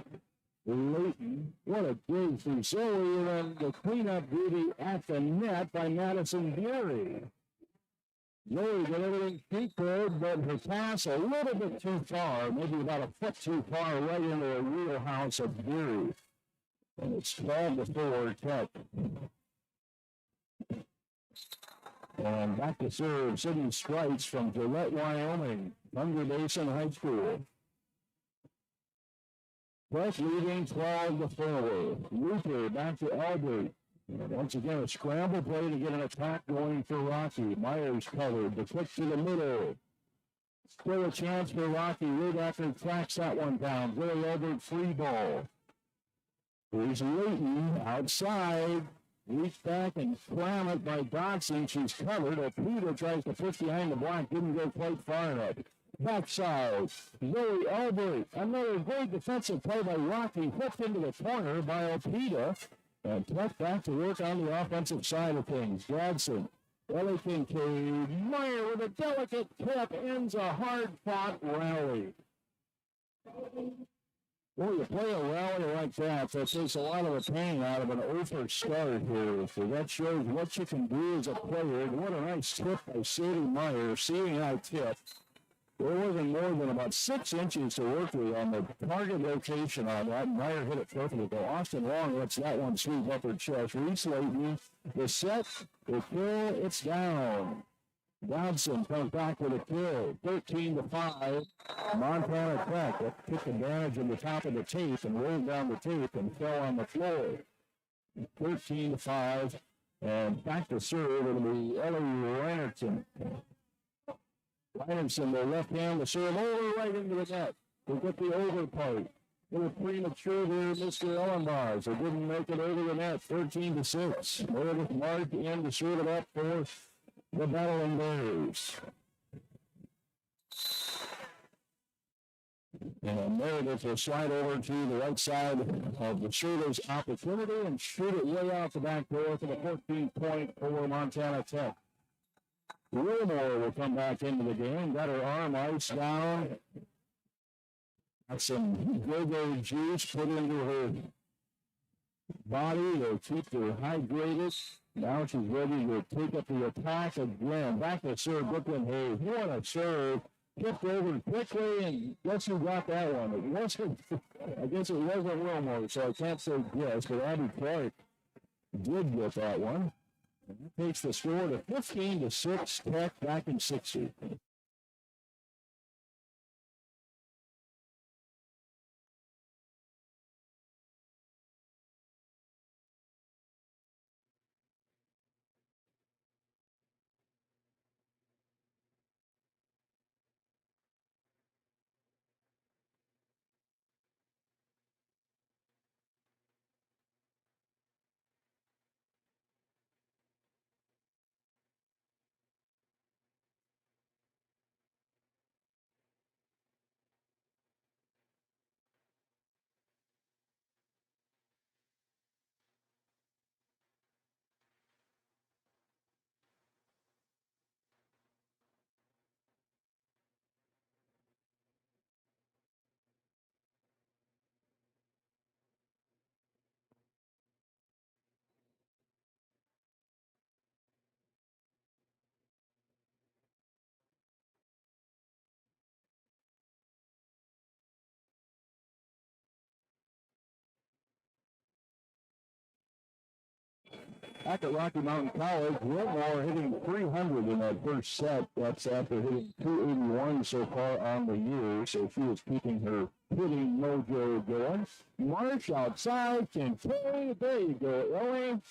Layton. What a dig from Zoe, and the cleanup duty at the net by Madison Beery. Zoe did everything she could, but her pass a little bit too far, maybe about a foot too far, right into the wheelhouse of Beery. And it's 12-4 Tech. And back to serve Sydney Sprites from Gillette, Wyoming, Thunder Basin High School. Tech leading 12-4. Luther back to Albert. Once again, a scramble play to get an attack going for Rocky. Myers covered. The quick to the middle. Still a chance for Rocky. Rudacker tracks that one down. Billy Albert free ball. Here's Layton outside. Reach back and slam it by Dodson. She's covered. Opita tries to push behind the block. Didn't go quite far enough. Backside. Zoe Albert. Another great defensive play by Rocky. Whipped into the corner by Opita. And Tech back to work on the offensive side of things. Johnson. Ellie Kincaid. Meyer with a delicate tip ends a hard-fought rally. Well, you play a rally like that takes a lot of the pain out of an over start here. So that shows what you can do as a player. What a nice tip by Sadie Meyer. Seeing that tip. There wasn't more than about 6 inches to work with on the target location on that. Meyer hit it perfectly. Austin Long lets that one sweep up her chest. Reese Layton, the set, the kill, it's down. Dodson comes back with a kill. 13-5. Montana Tech took advantage of the top of the tape and rolled down the tape and fell on the floor. 13-5. And back to serve. It'll be Ellie Reinertson. Reinertson, the left hand, the serve over right into the net. We'll get the over part. A little premature there, Mr. Elenbaas. They didn't make it over the net. 13-6. Meredith Mark in to serve it up for the Battlin Bears. And Meredith will slide over to the right side of the shooter's opportunity and shoot it way out the back door for the 14-point for Montana Tech. Wilmore will come back into the game. Got her arm ice down. Got some go-go juice put into her body to keep her hydrated. Now she's ready to take up the attack again. Back to serve, Brooklyn Hayes. What a serve. Tipped over quickly, and guess who got that one? It wasn't, I guess it wasn't Wilmore, so I can't say yes, but Abby Clark did get that one. And that takes the score to 15-6, Tech back in 60. Back at Rocky Mountain College, Wilmore hitting 300 in that first set. That's after hitting 281 so far on the year. So she is keeping her hitting mojo going. Marsh outside can carry. There you go, Ellie.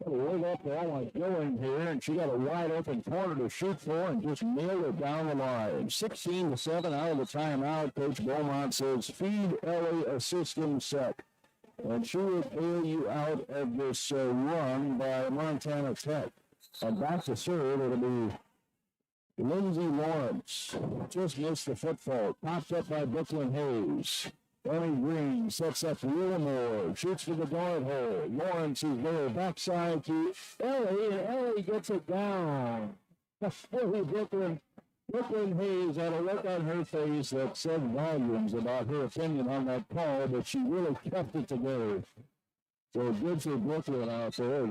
Got a leg up there like going here, and she got a wide open corner to shoot for and just nailed it down the line. 16-7 out of the timeout. Coach Beaumont says, feed Ellie a system set. And she will bail you out of this run by Montana Tech. And back to serve, it'll be Lindsay Lawrence. Just missed the foot fault. Popped up by Brooklyn Hayes. Ellie Green sets up Wilmore. Shoots to the guard hole. Lawrence is there. Backside to Ellie, and Ellie gets it down. Brooklyn Hayes had a look on her face that said volumes about her opinion on that call, but she really kept it together. So good for Brooklyn out there.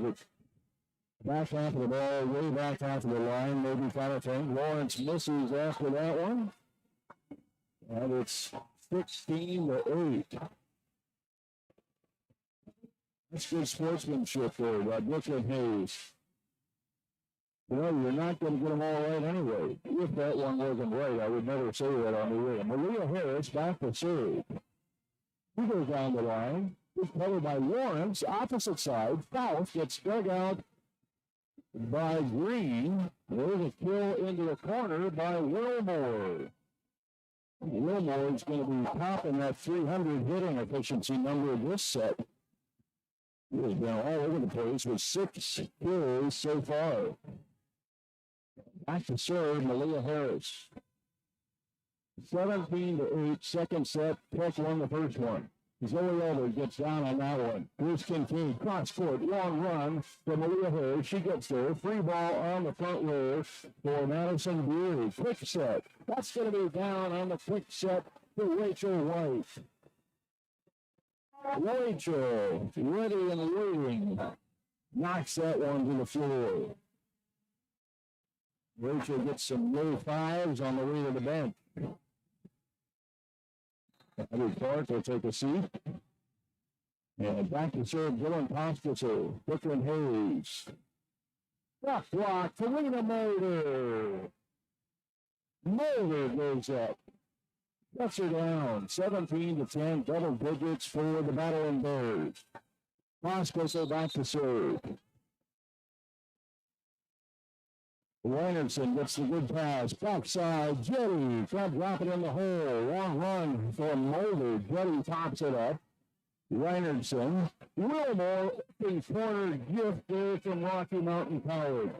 Back half of the ball, way back half of the line, maybe kind of thing. Lawrence misses after that one. And it's 16-8. That's good sportsmanship there by Brooklyn Hayes. You know, you're not going to get them all right anyway. If that one wasn't right, I would never say that on the air. Maria Harris back to serve. He goes down the line. He's covered by Lawrence. Opposite side. Faust gets dug out by Green. There's a kill into the corner by Wilmore. Wilmore is going to be topping that 300 hitting efficiency number this set. He has been all over the place with 6 kills so far. Back to serve, Malia Harris. 17-8, second set. Tech won the first one. Zoe Elder gets down on that one. Bruce Kincaid, cross court, long run for Malia Harris. She gets there. Free ball on the front row for Madison Beery. Quick set. That's going to be down on the quick set for Rachel White. Rachel, ready and waiting, knocks that one to the floor. Rachel gets some low fives on the way to the bench. Abby Clark will take a seat. And back to serve Dylan Hospital. Brooklyn Hayes. Rock block, Karina Mulder. Mulder goes up. Cuts her down. 17-10, double digits for the Battlin Bears. Hospital back to serve. Reinertson gets the good pass. Backside, Jetty. Trying to drop it in the hole. Long run for Mulder. Jetty tops it up. Reinertson. Wilmore, open corner gift there from Rocky Mountain College.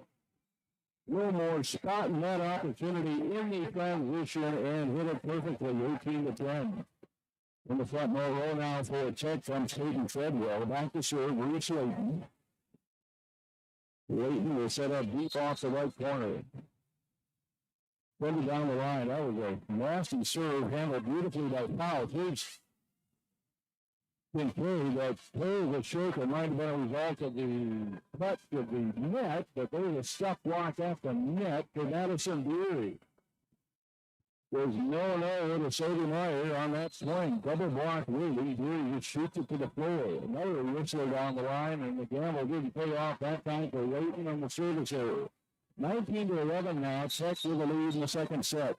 Wilmore spotting that opportunity in the transition and hit it perfectly, 18-10. In the front row now for a check from Staten Treadwell. Back to serve, Reese Layton. Layton will set up deep off the right corner. Send it down the line. That was a nasty serve, handled beautifully by Powell. Here's Kincaid. That play was short. It might have been a result of the touch of the net, but there was a stuck block at the net for Madison Beery. There's no to Sadie Meyer on that swing. Double block really. Beery just shoots it to the floor. Another whistle down the line, and the gamble didn't pay off that time for Leighton on the service area. 19-11 now. Tech with the lead in the second set.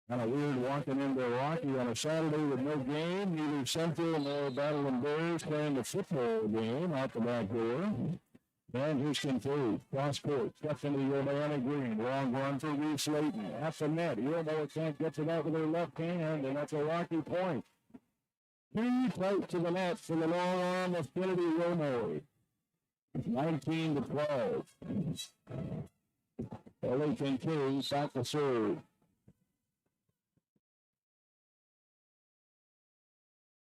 Kind of weird walking into Rocky on a Saturday with no game. Neither Central nor Battlin Bears playing the football game out the back door. And here's Kincaid. Cross court. Steps into the Urbana green. Long run for Reese Leighton. At the net. Elenbaas can't get to that with her left hand, and that's a Rocky point. Too tight to the net for the long arm of Kennedy Romo. 19-12. Ellie Kincaid back to serve.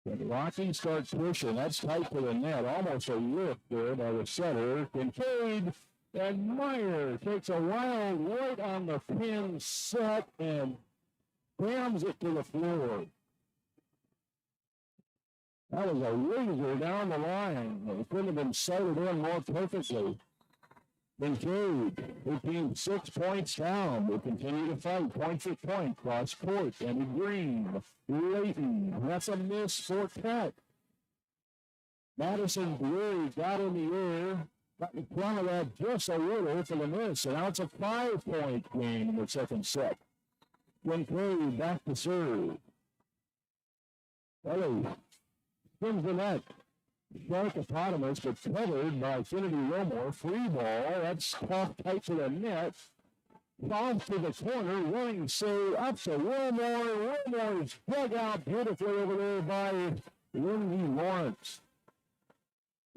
And Rocky starts pushing. That's tight to the net. Almost a lift there by the setter. Kincaid and Meyer takes a wild right on the pin set and rams it to the floor. That was a laser down the line. It couldn't have been sighted in more perfectly. Kincaid, 6 points down. They continue to fight point for point. Cross court. Andy Green. Leighton. That's a miss for Tech. Madison Beery got in the air. Got in front of that just a little for the miss. And now it's a 5-point game in the second set. Kincaid back to serve. Ellie spins the net. Shark Hippopotamus, but covered by Kennedy Romore. Free ball. That's tough tight to the net. Off to the corner. Running save up to Romore. Romore's dug out beautifully over there by Lindy Lawrence.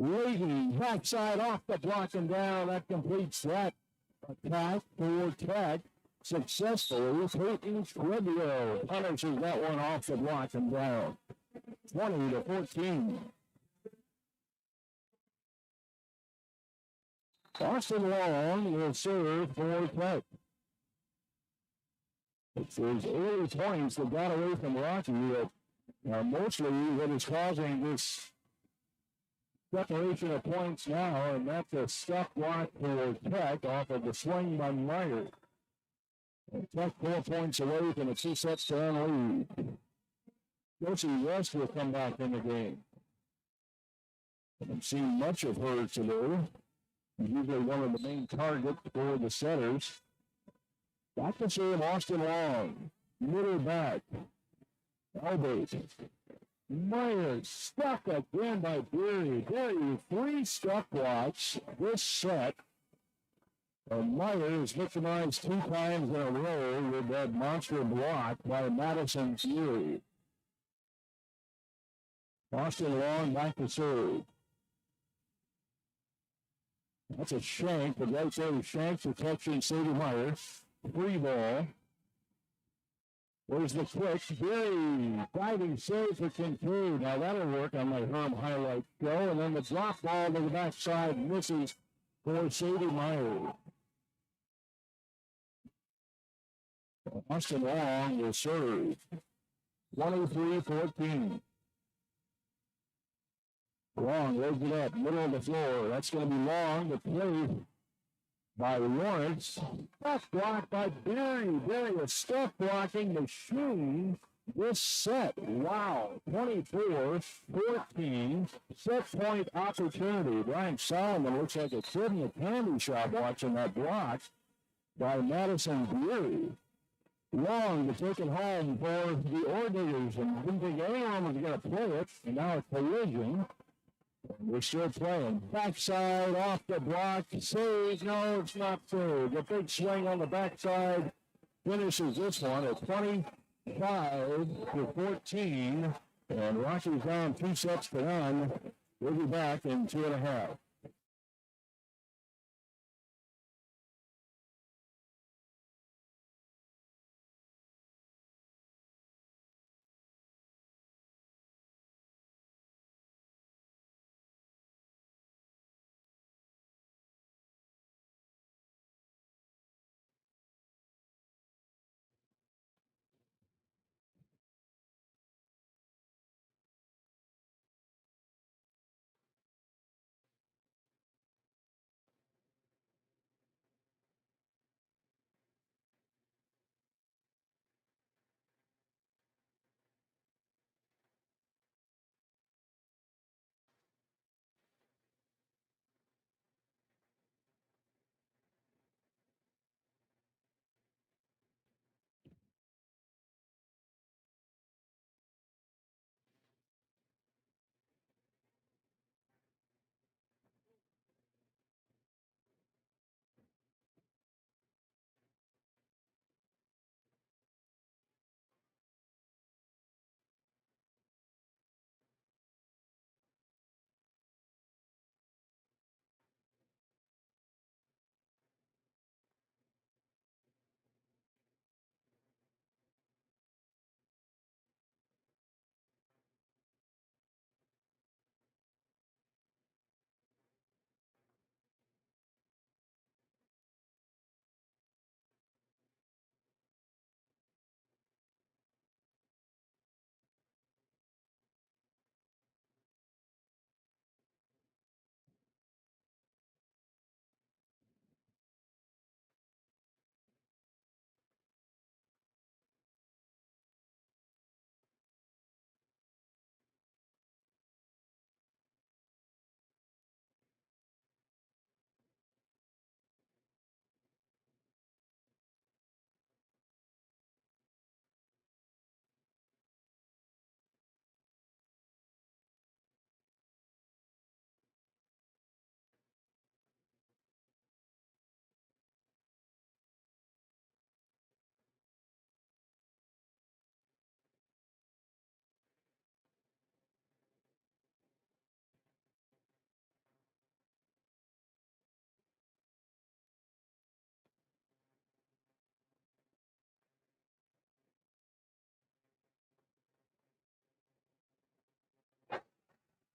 Leighton backside off the block and down. That completes that attack for Tech. Successfully, Peyton Trebio punishes that one off the block and down. 20-14. Austin Long will serve for Tech. There's early points that got away from Rocky that mostly what is causing this separation of points now, and that's a stuck block for Tech off of the swing by Meyer. And Tech 4 points away from a 2-set lead. Josie West will come back in the game. I haven't seen much of her today. Usually one of the main targets for the setters. Back to serve Austin Long. Middle back. Elbows. Myers stuck again by Beery. Beery 3 stuck blocks this set. And Myers victimized 2 times in a row with that monster block by Madison Beery. Austin Long back to serve. That's a shank, but right there, the shanks are touching Sadie Meyer. Free ball. There's the quick. Beery diving save for Kincaid. Now that'll work on my Herm highlight show. And then the drop ball to the backside misses for Sadie Meyer. Austin Long will serve. 23-14. Long lays it up, middle of the floor. That's going to be Long. The play by Lawrence. Tough block by Beery. Beery was stuff blocking machine this set. Wow. 24-14. Set point opportunity. Brian Solomon looks like a kid in a candy shop watching that block by Madison Beery. Long to take it home for the Orediggers, and didn't think anyone was going to play it. And now a collision. We're still playing. Backside off the block. Save. No, it's not saved. The big swing on the backside finishes this one at 25-14. And Rocky's down 2-0. We'll be back in 2.5.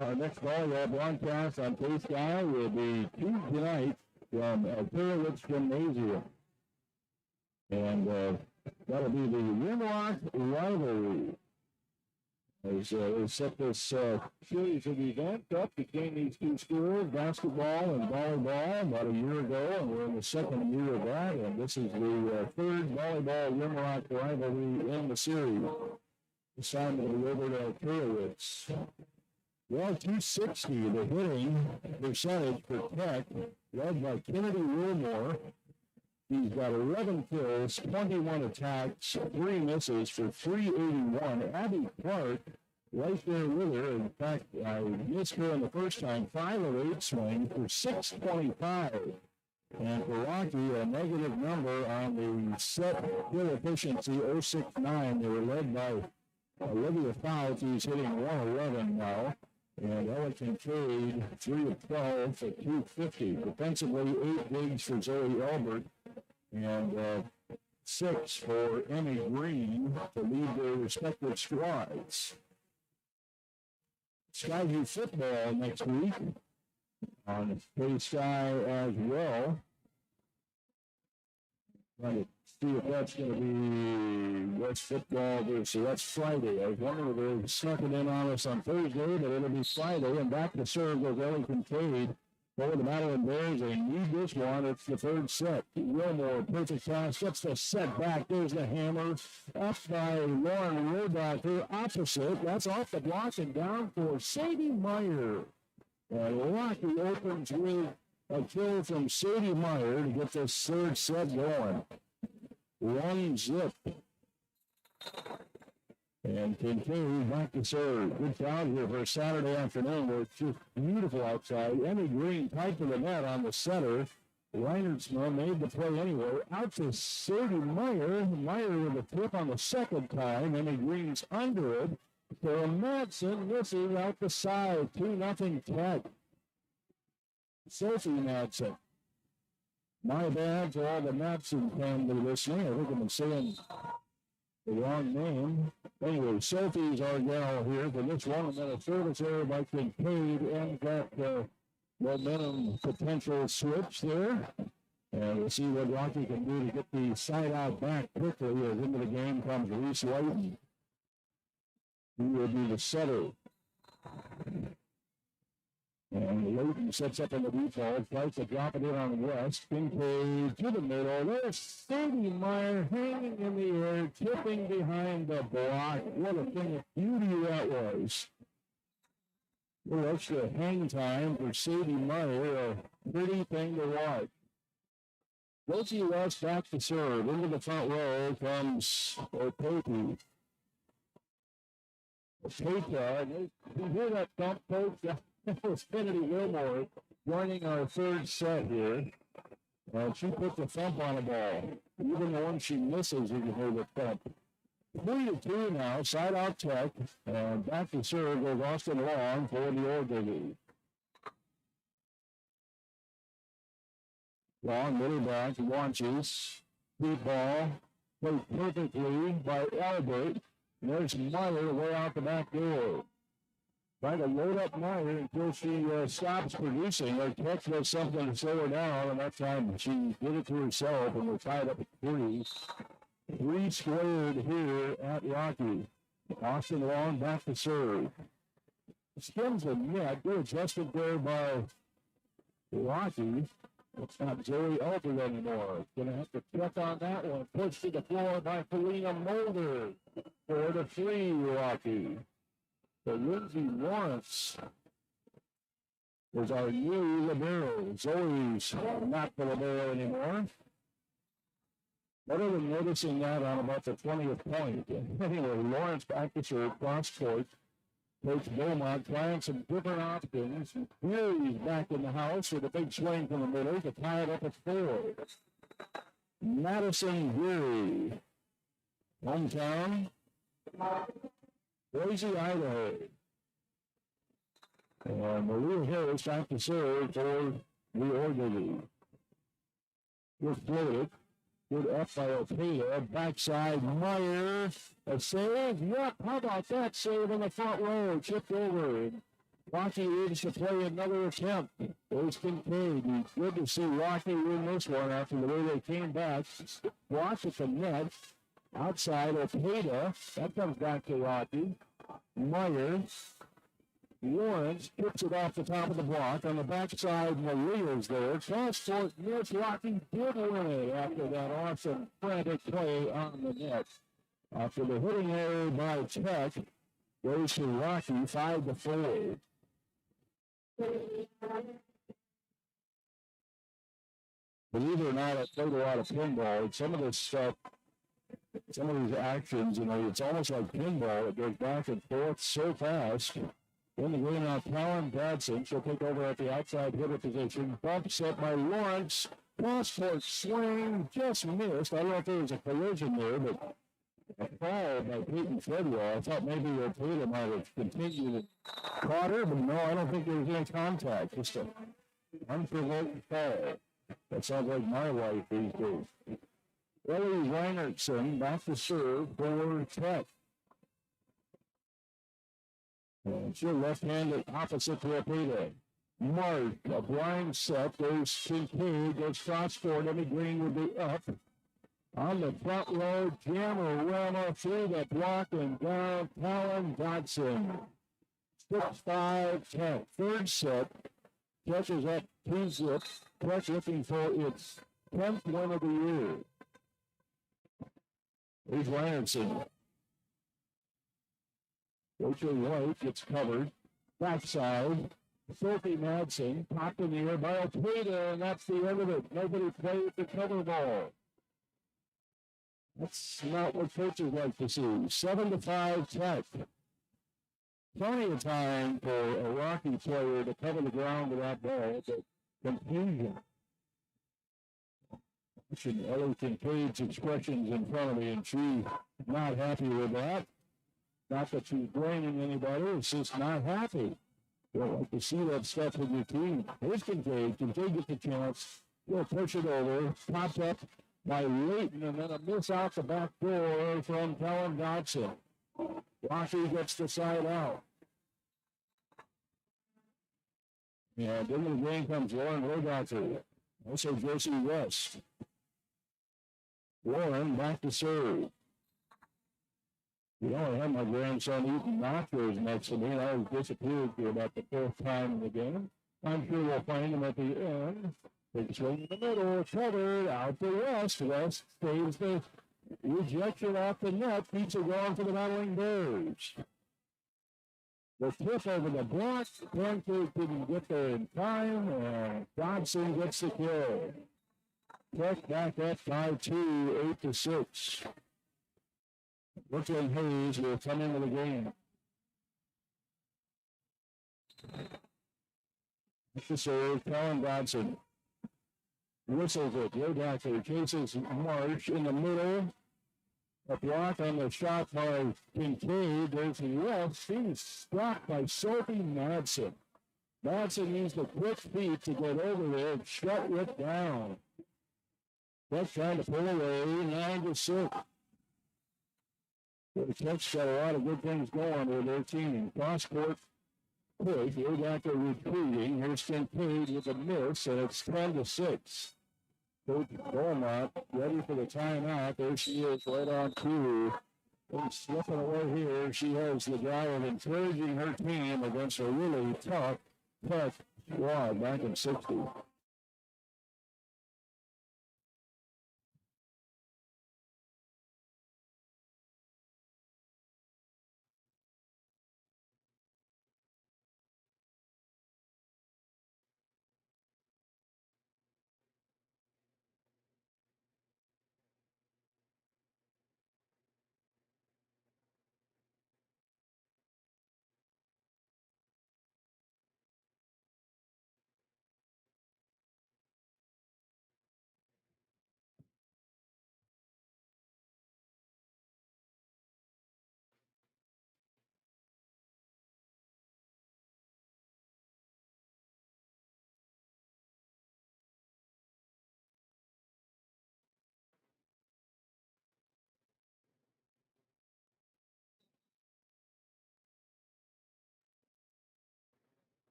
Our next volleyball broadcast on K-Sky will be Tuesday night from Alpera Gymnasium. And that'll be the Rimlock rivalry. As they set this series of events up between these two schools, basketball and volleyball, about a year ago, and we're in the second year of that, and this is the third volleyball Rimlock rivalry in the series. This time it'll be over to Alpera. Well, 260, the hitting percentage for Tech, led by Kennedy Wilmore. He's got 11 kills, 21 attacks, 3 misses for 381. Abby Clark, right there with her. In fact, I missed her in the first time, 5 of 8 swing for 625. And for Rocky, a negative number on the set kill efficiency, 069. They were led by Olivia Fouts, who's hitting 111 now. And Ella Kincaid, 3 of 12 for 250. Defensively, 8 digs for Zoe Elbert and 6 for Emmy Green to lead their respective squads. Skyview football next week on K-Sky as well. Trying to see if that's going to be West football versus that's Friday. I was wondering if they snuck it in on us on Thursday, but it'll be Friday. And back to serve goes Ellie Kincaid over the Battlin Bears. They need this one. It's the third set. Wilmore, perfect pass, gets the set back. There's the hammer. Up by Lauren Rodacker. Opposite. That's off the block and down for Sadie Meyer. And Rocky opens with a kill from Sadie Meyer to get this third set going. 1-0. And Kincaid back to serve. Good crowd here for a Saturday afternoon where it's just beautiful outside. Emmy Green tight to the net on the center. Reinertsma made the play anyway. Out to Sadie Meyer. Meyer with a tip on the second time. Emmy Green's under it. So Madsen misses out the side. 2-0 Tech. Sophie Madsen. My bad to all the Madsen family listening. I think I've been saying the wrong name. Anyway, Sophie's our gal here for this one, and then a service error by Kincaid ends that momentum potential switch there. And we'll see what Rocky can do to get the side out back quickly as into the game comes Reese White. He will be the setter. And Layton sets up in the default, tries to drop it in on West. Kincaid to the middle. There's Sadie Meyer hanging in the air, tipping behind the block. What a thing of beauty that was. A little extra hang time for Sadie Meyer. A pretty thing to watch. Rosie West back to serve. Into the front row comes Opoti. Opeta, you hear that thump, folks? That was Kennedy Wilmore joining our third set here. And she puts a thump on the ball. Even the one she misses, you can hear the thump. 3-2 now, side out Tech. And back to serve goes Austin Long for the Orediggers. Long, middle back, launches. Deep ball. Played perfectly by Albert. And there's Meyer way out the back door. Trying to load up Meyer until she stops producing. Or Tech does something to slow her down, and that time she did it to herself, and we're tied up at 3. 3 squared here at Rocky. Austin Long back to serve. Spins the net. Good adjustment there by Rocky. It's not Zoe Elbert anymore. Going to have to check on that one. Pushed to the floor by Felina Mulder. 4-3 Rocky. So Lindsay Lawrence was our new libero. Zoe's not the libero anymore. Better than noticing that on about the 20th point. Anyway, Lawrence back to serve, cross court. Coach Beaumont trying some different options. Geary's back in the house with a big swing from the middle to tie it up at 4. Madison Geary. Hometown. Boise, Idaho. And Maria Harris back to serve for the Orediggers. Good floated. Good up by Opeta. Backside Meyer. A save. Yep. How about that save in the front row? Chipped over. Rocky needs to play another attempt. There's Kincaid. Good to see Rocky win this one after the way they came back. Blocked at the net. Outside, Ojeda. That comes back to Rocky. Myers. Lawrence kicks it off the top of the block. On the backside, Maria's there. Cross court, Miss Rocky did win it after that awesome frantic play on the net. After the hitting error by Tech, goes to Rocky 5-4. Believe it or not, I played a lot of pinball. Some of this stuff, some of these actions, it's almost like pinball. It goes back and forth so fast. In the green now, Talon Dadson. She'll take over at the outside hitter position. Bump set by Lawrence. Cross court swing, just missed. I don't know if there was a collision there, but a foul by Peyton Fredwell. I thought maybe Tatum might have continued and caught her, but no, I don't think there was any contact. Just an unprovoked foul. That sounds like my wife these days. Ellie Reinertson back to serve for Tech. And she'll left-handed opposite to Ojeda. Mark, a blind set, goes Kincaid, goes cross court, Emmy Green would be up. On the front row, Jamorama through the block and down, Talon Dodson. 6-5-10. Third set, catches up 2 zips. Tech looking for its 10th win of the year. Here's Ryerson. Rachel White gets covered. Backside. Sophie Madsen popped in the air by Ojeda, and that's the end of it. Nobody played the cover ball. That's not what coaches like to see. 7-5 Tech. Plenty of time for a Rocky player to cover the ground with that ball, but confusion. Ellie Kincaid's expressions in front of me, and she's not happy with that. Not that she's blaming anybody, it's just not happy. You don't like to see that stuff with your team. Here's Kincaid. Kincaid gets the chance. He'll push it over. Popped up by Leighton, and then a miss out the back door from Talon Dodson. Rocky gets the side out. And into the game comes Lauren Rodocker. Also Josie West. Lauren back to serve. I had my grandson eating nachos next to me, and I was disappeared for about the 4th time in the game. I'm sure we'll find him at the end. Big swing in the middle, covered, out to West. West stays the rejection off the net, keeps it going for the Battling Bears. The tip over the block, Pancake didn't get there in time, and Dodson gets the kill. Tech back at 5-2, 8-6. Brooklyn Hayes will come into the game. That's the serve, Talon Dodson. Whistles it. Rodacker chases Marsh in the middle. A block on the shot by Kincaid. There's the left. He's stopped by Sophie Madsen. Madsen used the quick feet to get over there and shut it down. That's trying to pull away. 9-6. The Tech's got a lot of good things going with their team. Cross-court push. Rodacker retreating. Here's Kincaid with a miss, and it's 10-6. Coach Beaumont ready for the timeout. There she is right on cue. And slipping away here. She has the guy of encouraging her team against a really tough squad back in 60.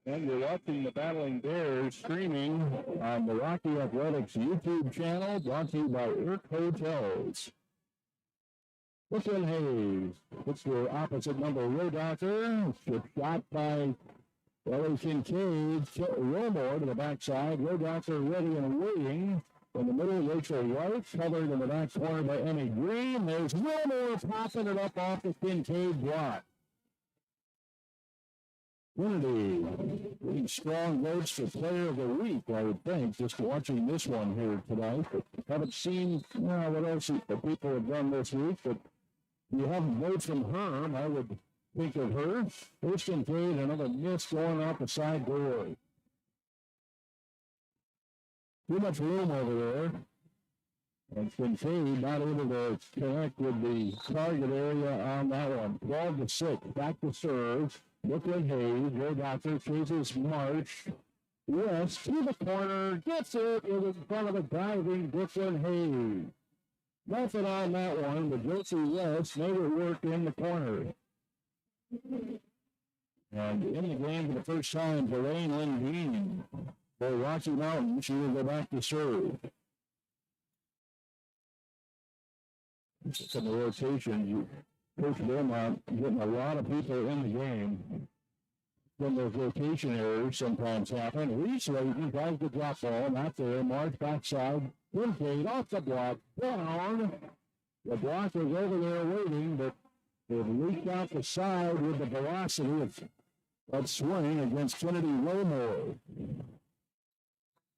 And you're watching the Battling Bears streaming on the Rocky Athletics YouTube channel, brought to you by Irk Hotels. Brooklyn Hayes puts the opposite number Rodacher. Shot by Ellie Kincaid. Romore to the backside. Rodacher ready and waiting. In the middle, Rachel White, covered in the back corner by Emmy Green. There's Romore popping it up off the Kincaid block. Kennedy getting strong votes for player of the week, I would think, just watching this one here tonight. But haven't seen what else the people have done this week, but if you haven't voted from Herm, I would think of her. First Kincaid, another miss going out the side door. Too much room over there. And Kincaid not able to connect with the target area on that one. 12-6, back to serve. Brooklyn Hayes, Rodacher chases March. West to the corner, gets it in front of a diving Brooklyn Hayes. Nothing on that one, but Josie West made it work in the corner. And in the game for the first time, Elaine Lindeen for Rocky Mountain. She will go back to serve. In the rotation, Coach Beaumont getting a lot of people in the game. When those rotation errors sometimes happen. Reese Layton tries the drop ball, not there. March backside. Kincaid off the block, down. The block is over there waiting, but it leaked out the side with the velocity of that swing against Kennedy Romore.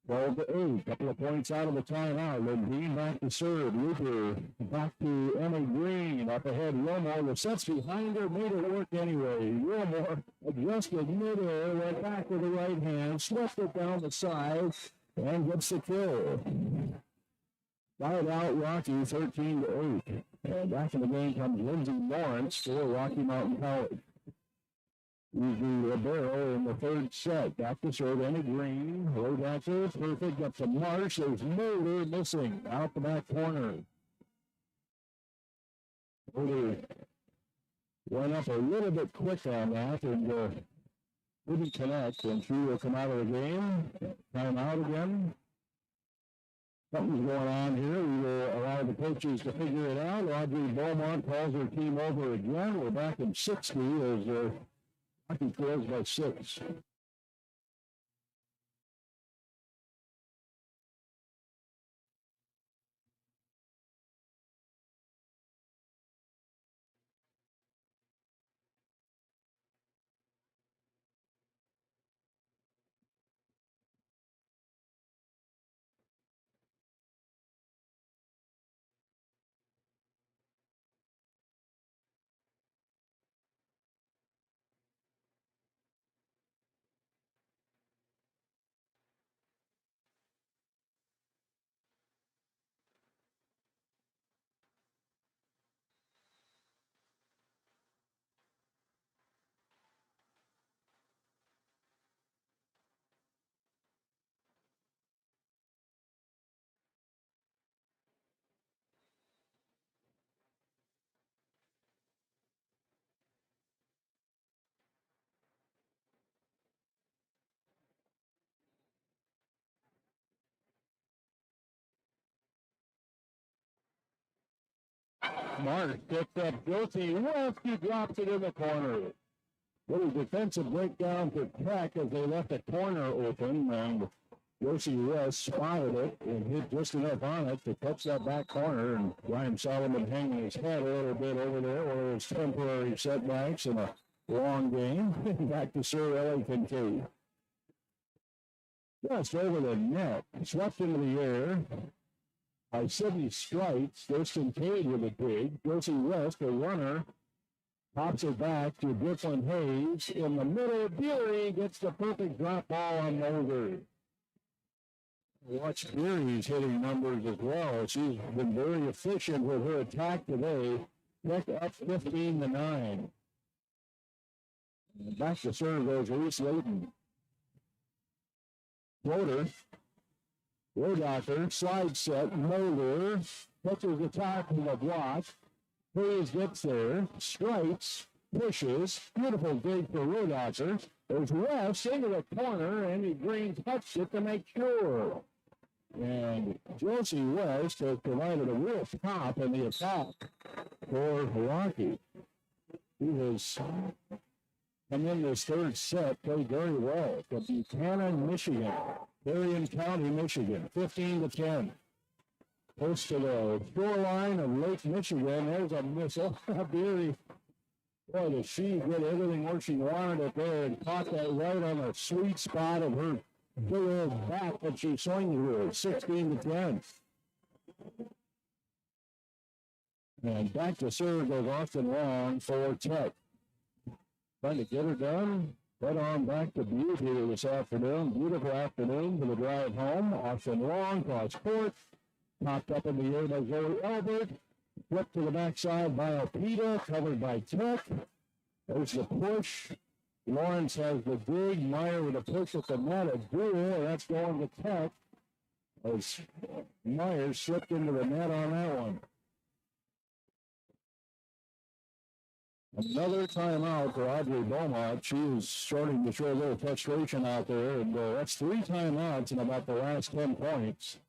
12-8, couple of points out of the timeout. Lindeen back to serve. Looper back to Emmy Green. Up ahead, Romore. The sets behind her, made it work anyway. Romore adjusted midair, went back with the right hand, swept it down the side, and gets the kill. Tied out Rocky 13-8. And back in the game comes Lindsay Lawrence for Rocky Mountain College. He's the libero in the third set. Back to serve, Emmy Green. Rodacher, perfect. Up to Marsh. There's Mulder missing out the back corner. Mulder went up a little bit quick on that and didn't connect, and she will come out of the game. Time out again. Something's going on here. We will allow the coaches to figure it out. Audrey Beaumont calls her team over again. We're back in 60 as Rocky trails by 6. Marsh picked up Josie West. He drops it in the corner. Little defensive breakdown for Tech as they left the corner open, and Josie West spotted it and hit just enough on it to touch that back corner, and Ryan Solomon hanging his head a little bit over there, one of those temporary setbacks in a long game. Back to Sir Ellie Kincaid. Just over the net, swept into the air by Sydney Stripes. There's Kincaid with a dig. Josie West, a runner, pops it back to Brooklyn Hayes. In the middle, Beery gets the perfect drop ball on Mulder. Watch Beery's hitting numbers as well. She's been very efficient with her attack today. Tech up 15-9. And back to serve goes Reese Layton. Floater. Rodacher, slide set, Mulder, touches the top of the block. Hayes gets there, strikes, pushes. Beautiful dig for Orediggers. There's West into the corner, and he Green touched it to make sure. And Josie West has provided a real pop in the attack for Rocky. He has come in this third set, played very well. From Buchanan, Michigan. Berrien County, Michigan, 15-10. Close to the shoreline of Lake Michigan. There's a missile. Beery. Boy, does she get everything where she wanted it there and caught that right on the sweet spot of her big old bat that she swung with, 16-10. And back to serve goes Austin Long for Tech. Trying to get her done. Head on back to Butte here this afternoon. Beautiful afternoon for the drive home. Austin Long cross court. Popped up in the air by Zoe Albert. Flipped to the backside by Opita, covered by Tech. There's the push. Lawrence has the dig. Meyer with a push at the net. A duel. That's going to Tech. As Meyer slipped into the net on that one. Another timeout for Audrey Beaumont. She is starting to show a little frustration out there, and that's 3 timeouts in about the last 10 points.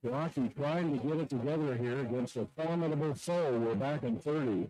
Rocky trying to get it together here against a formidable foe. We're back in 30.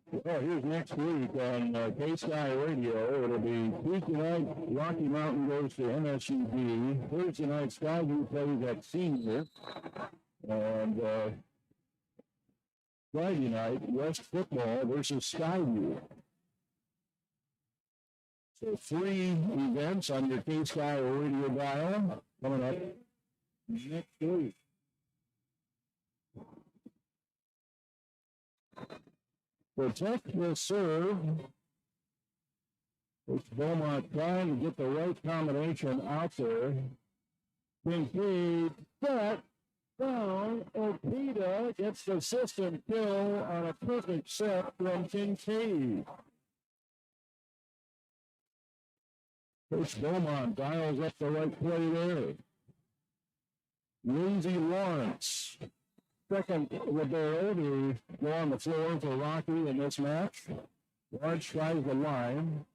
Well, here's next week on K-Sky Radio. It'll be Tuesday night, Rocky Mountain goes to MSUD. Thursday night, Skyview plays at Senior. And Friday night, West Football versus Skyview. So 3 events on your K-Sky Radio dial coming up next week. So Tech will serve. It's Beaumont trying to get the right combination out there. Kincaid set down. Opita gets the system kill on a perfect set from Kincaid. Coach Beaumont dials up the right play there. Lindsay Lawrence. Second libero to go on the floor for Rocky in this match. Lawrence tries the line.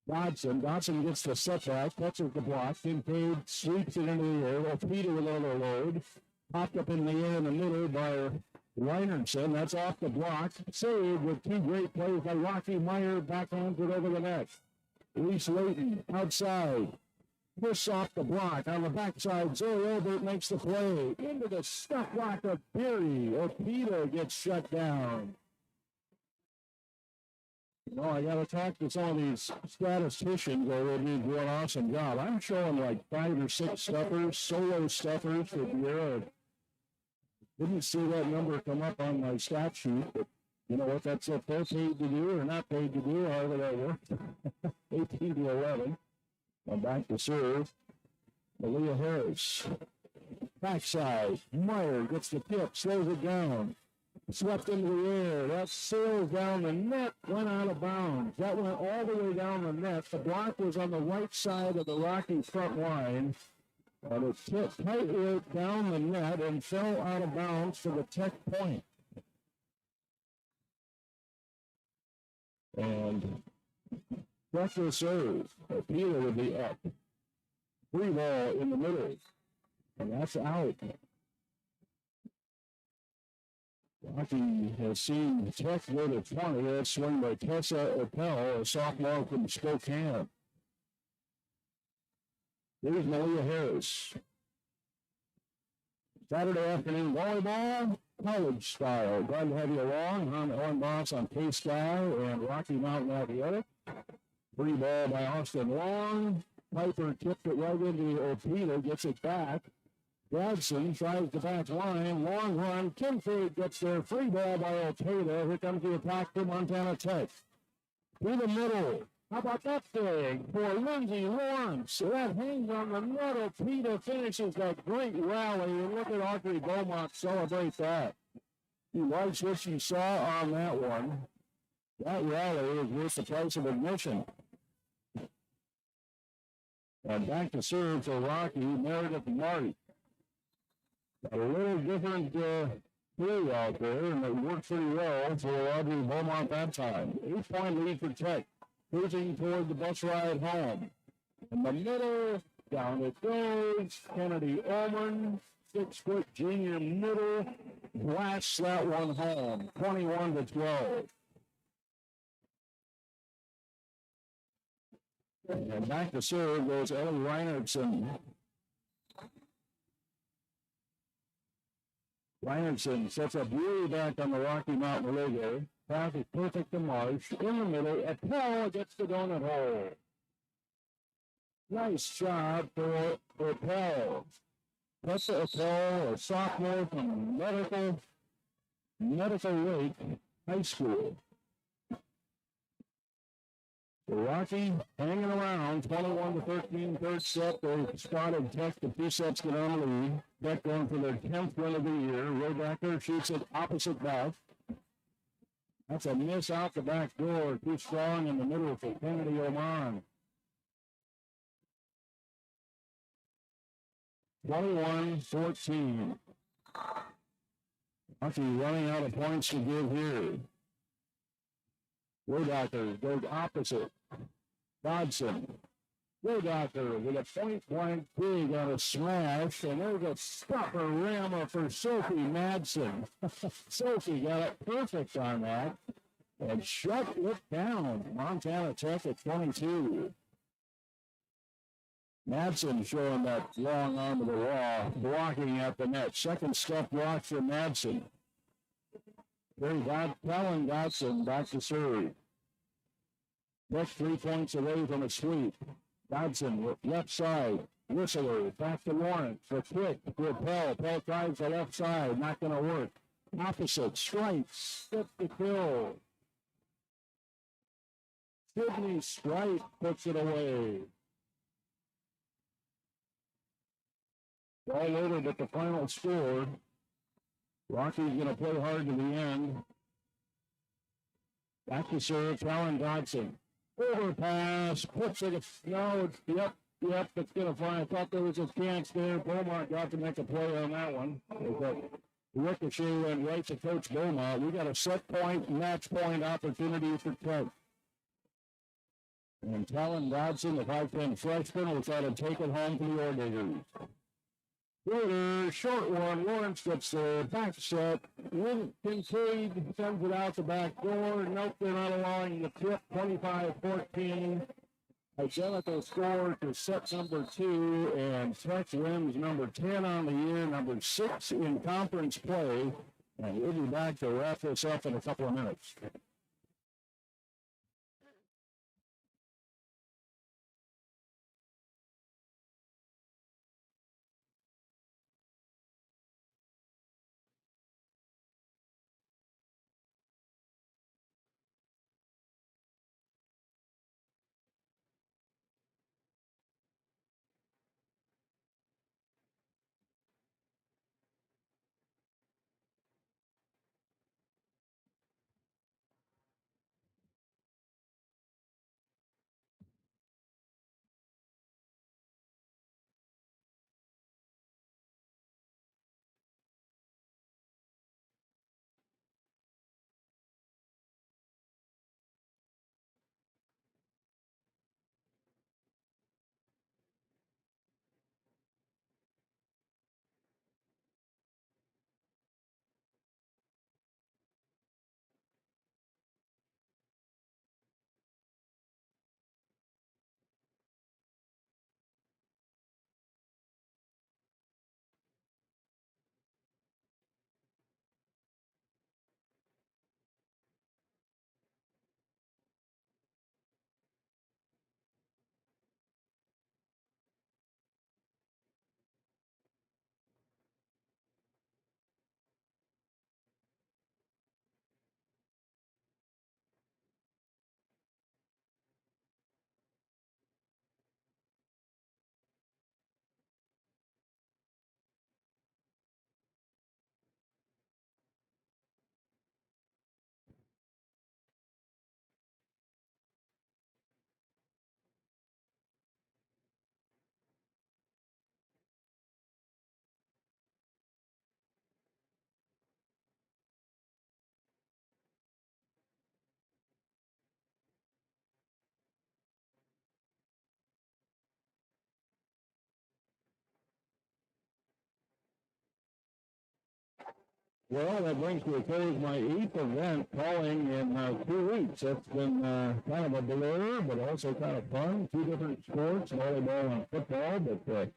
Dodson gets the setback, touches the block. Kincaid sweeps it into the air. Opita with overload. Popped up in the air in the middle by Reinertson. That's off the block. Saved with 2 great plays by Rocky. Meyer backhands it over the net. Reese Layton outside. Push off the block on the backside. Zoe Albert makes the play. Into the stuck block of Beery. Opita gets shut down. You know, I got to talk to some of these statisticians that will be doing an awesome job. I'm showing like 5 or 6 stuffers, solo stuffers for Beer. Didn't see that number come up on my stat sheet, but you know what? That's what they're paid to do or not paid to do, however that works. 18-11. Now back to serve. Malia Harris. Backside. Meyer gets the tip, slows it down. Swept into the air. That sails down the net, went out of bounds. That went all the way down the net. The block was on the right side of the Rocky front line. And it tipped tightly down the net and fell out of bounds for the Tech point. And Tech will serve. Opita will be up. Free ball in the middle. And that's out. Rocky has seen Tech go to 20. That swing by Tessa Appel, a sophomore from Spokane. Here's Malia Harris. Saturday afternoon volleyball, college style. Glad to have you along. Herm Elenbaas on K-Sky and Rocky Mountain Athletic. Free ball by Austin Long. Piper tipped it right into Opita, gets it back. Gadsden tries the back line, long run. Kinford gets there, free ball by Opita. Here comes the attack for Montana Tech. Through the middle. How about that thing for Lindsey Lawrence? So that hangs on the net. Opita finishes that great rally. And look at Audrey Beaumont celebrate that. He likes what she saw on that one. That rally is worth the price of admission. And back to serve for Rocky, Meredith Marty. A little different play out there, and it worked pretty well for Audrey Beaumont that time. 8-point lead for Tech, cruising toward the bus ride home. In the middle, down it goes. Kennedy Ullman, 6-foot junior middle, blasts that one home, 21-12. And back to serve goes Ellie Reinertson. Reinertson sets up really back on the Rocky Mountain logo. Pass is perfect to Marsh. In the middle, Appel gets the donut hole. Nice job for Appel. Tessa Appel, a sophomore from Medical Lake High School. So Rocky hanging around, 21-13, third set. They spotted Tech, the 2 sets get on the lead. Tech going for their 10th win of the year. Rodacker shoots it opposite back. That's a miss out the back door. Too strong in the middle for Kennedy Oman. 21-14. Rocky running out of points to give here. Rodacker goes opposite. Dodson. Rodacker with a point-blank dig on a smash, and there's a stopper rammer for Sophie Madsen. Sophie got it perfect on that and shut it down. Montana Tech at 22. Madsen showing that long arm of the wall, blocking at the net. Second step block for Madsen. Talon Dodson back to serve. That's 3 points away from a sweep. Dodson left side. Whistler back to Lawrence. The quick to Appel. Appel tries the left side. Not going to work. Opposite. Stripes. Step to kill. Sydney Stripe puts it away. All loaded at the final score. Rocky's going to play hard to the end. Back to serve, Talon Dodson. Overpass, puts it, no, yep, it's going to fly. I thought there was a chance there. Beaumont got to make a play on that one. But ricochet went right to Coach Beaumont. We got a set point, match point opportunity for Tech. And Talon Dodson, the 5'10" freshman, will try to take it home for the Orediggers. Later, short one. Lawrence gets the back set. Kincaid sends it out the back door. Nope, they're not allowing the tip. 25-14. Identical score to set number 2. And Tech wins number 10 on the year, number 6 in conference play. And we'll be back to wrap this up in a couple of minutes. Well, that brings to a close my 8th event calling in 2 weeks. It's been kind of a blur, but also kind of fun. 2 different sports, volleyball and football. But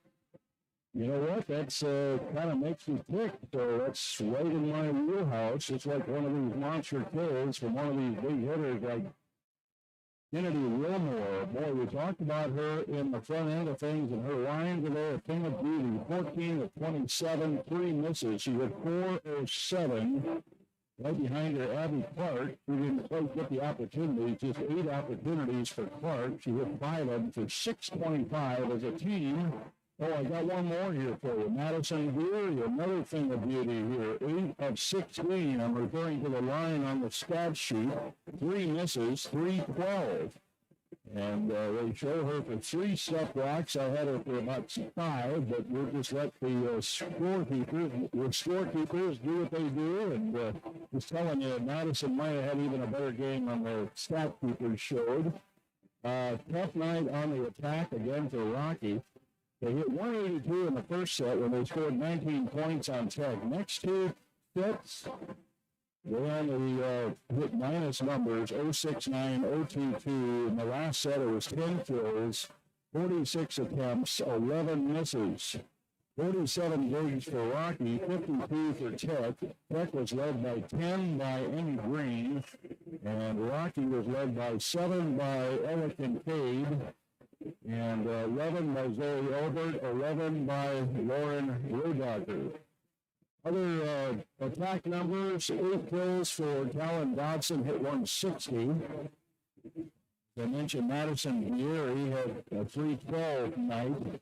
you know what? That's kind of makes me tick. So that's right in my wheelhouse. It's like one of these monster kills from one of these big hitters like Kennedy Wilmore. Boy, we talked about her in the front end of things, and her lines are there, a thing of beauty. 14 of 27, 3 misses. She hit 407. Right behind her, Abby Clark, who didn't quite get the opportunities, just 8 opportunities for Clark. She hit 5 of them for 625 as a team. Oh, I got one more here for you. Madison Geary, another thing of beauty here. 8 of 16. I'm referring to the line on the stat sheet. 3 misses, 312. And they show her for 3 step rocks. I had her for about 5, but we'll just let the scorekeepers do what they do. And just telling you, Madison might have had even a better game than the stat keepers showed. Tough night on the attack again for Rocky. They hit 182 in the first set when they scored 19 points on Tech. Next 2 sets, they only hit minus numbers, 069, 022. In the last set, it was 10 kills, 46 attempts, 11 misses. 47 games for Rocky, 52 for Tech. Tech was led by 10 by Amy Green, and Rocky was led by 7 by Ella Kincaid, and 11 by Zoe Elbert, 11 by Lauren Rodacker. Other attack numbers, 8 kills for Talon Dodson, hit 160. As I mentioned, Madison Geary had a 312 night.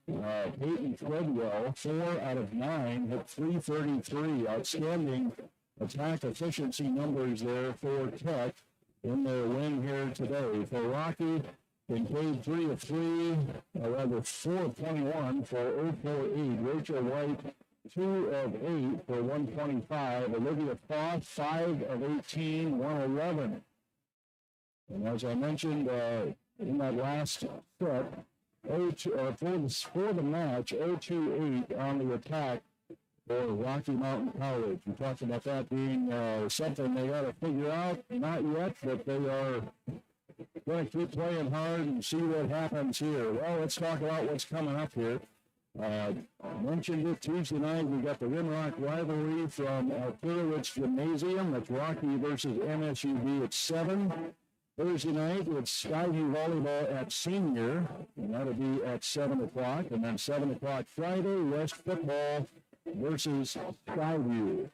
Peyton Treadwell, 4 out of 9, hit 333. Outstanding attack efficiency numbers there for Tech in their win here today. For Rocky, Kincaid 3 of 3, rather 4 of 21 for 048. Rachel White 2 of 8 for 125. Olivia Foss 5 of 18, 111. And as I mentioned in that last set, for the match, 028 on the attack for Rocky Mountain College. We talked about that being something they got to figure out. Not yet, but they are going to keep playing hard and see what happens here. Well, let's talk about what's coming up here. I mentioned it Tuesday night. We got the Rimrock rivalry from Alpirowitz Gymnasium. That's Rocky versus MSUB at 7. Thursday night, it's Skyview Volleyball at Senior, and that'll be at 7 o'clock. And then 7 o'clock Friday, West Football versus Skyview.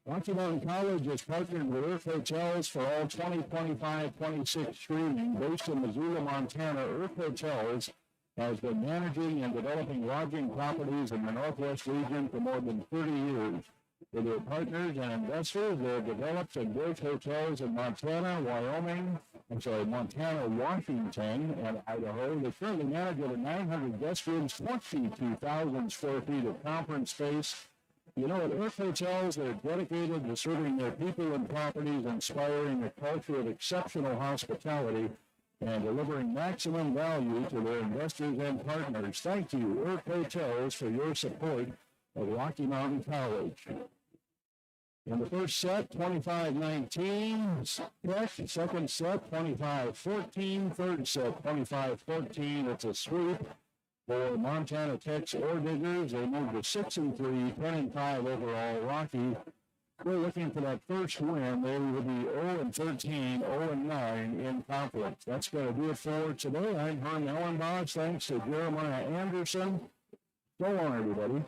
Rocky Mountain College is partnered with Earth Hotels for all 2025, 26 streaming. Based in Missoula, Montana, Earth Hotels has been managing and developing lodging properties in the Northwest region for more than 30 years. With their partners and investors, they have developed and built hotels in Montana, Washington, and Idaho. They currently manage over 900 guest rooms, 22,000 square feet of conference space. You know, at Earth Hotels, they're dedicated to serving their people and properties, inspiring a culture of exceptional hospitality, and delivering maximum value to their investors and partners. Thank you, Earth Hotels, for your support of Rocky Mountain College. In the first set, 25-19. Tech, second set, 25-14. Third set, 25-14. It's a sweep for Montana Tech's Orediggers. They moved to 6-3, 10-5 overall. Rocky, we're looking for that first win. They will be 0-13, 0-9 in conference. That's going to do it for today. I'm Herm Elenbaas. Thanks to Jeremiah Anderson. So long, everybody.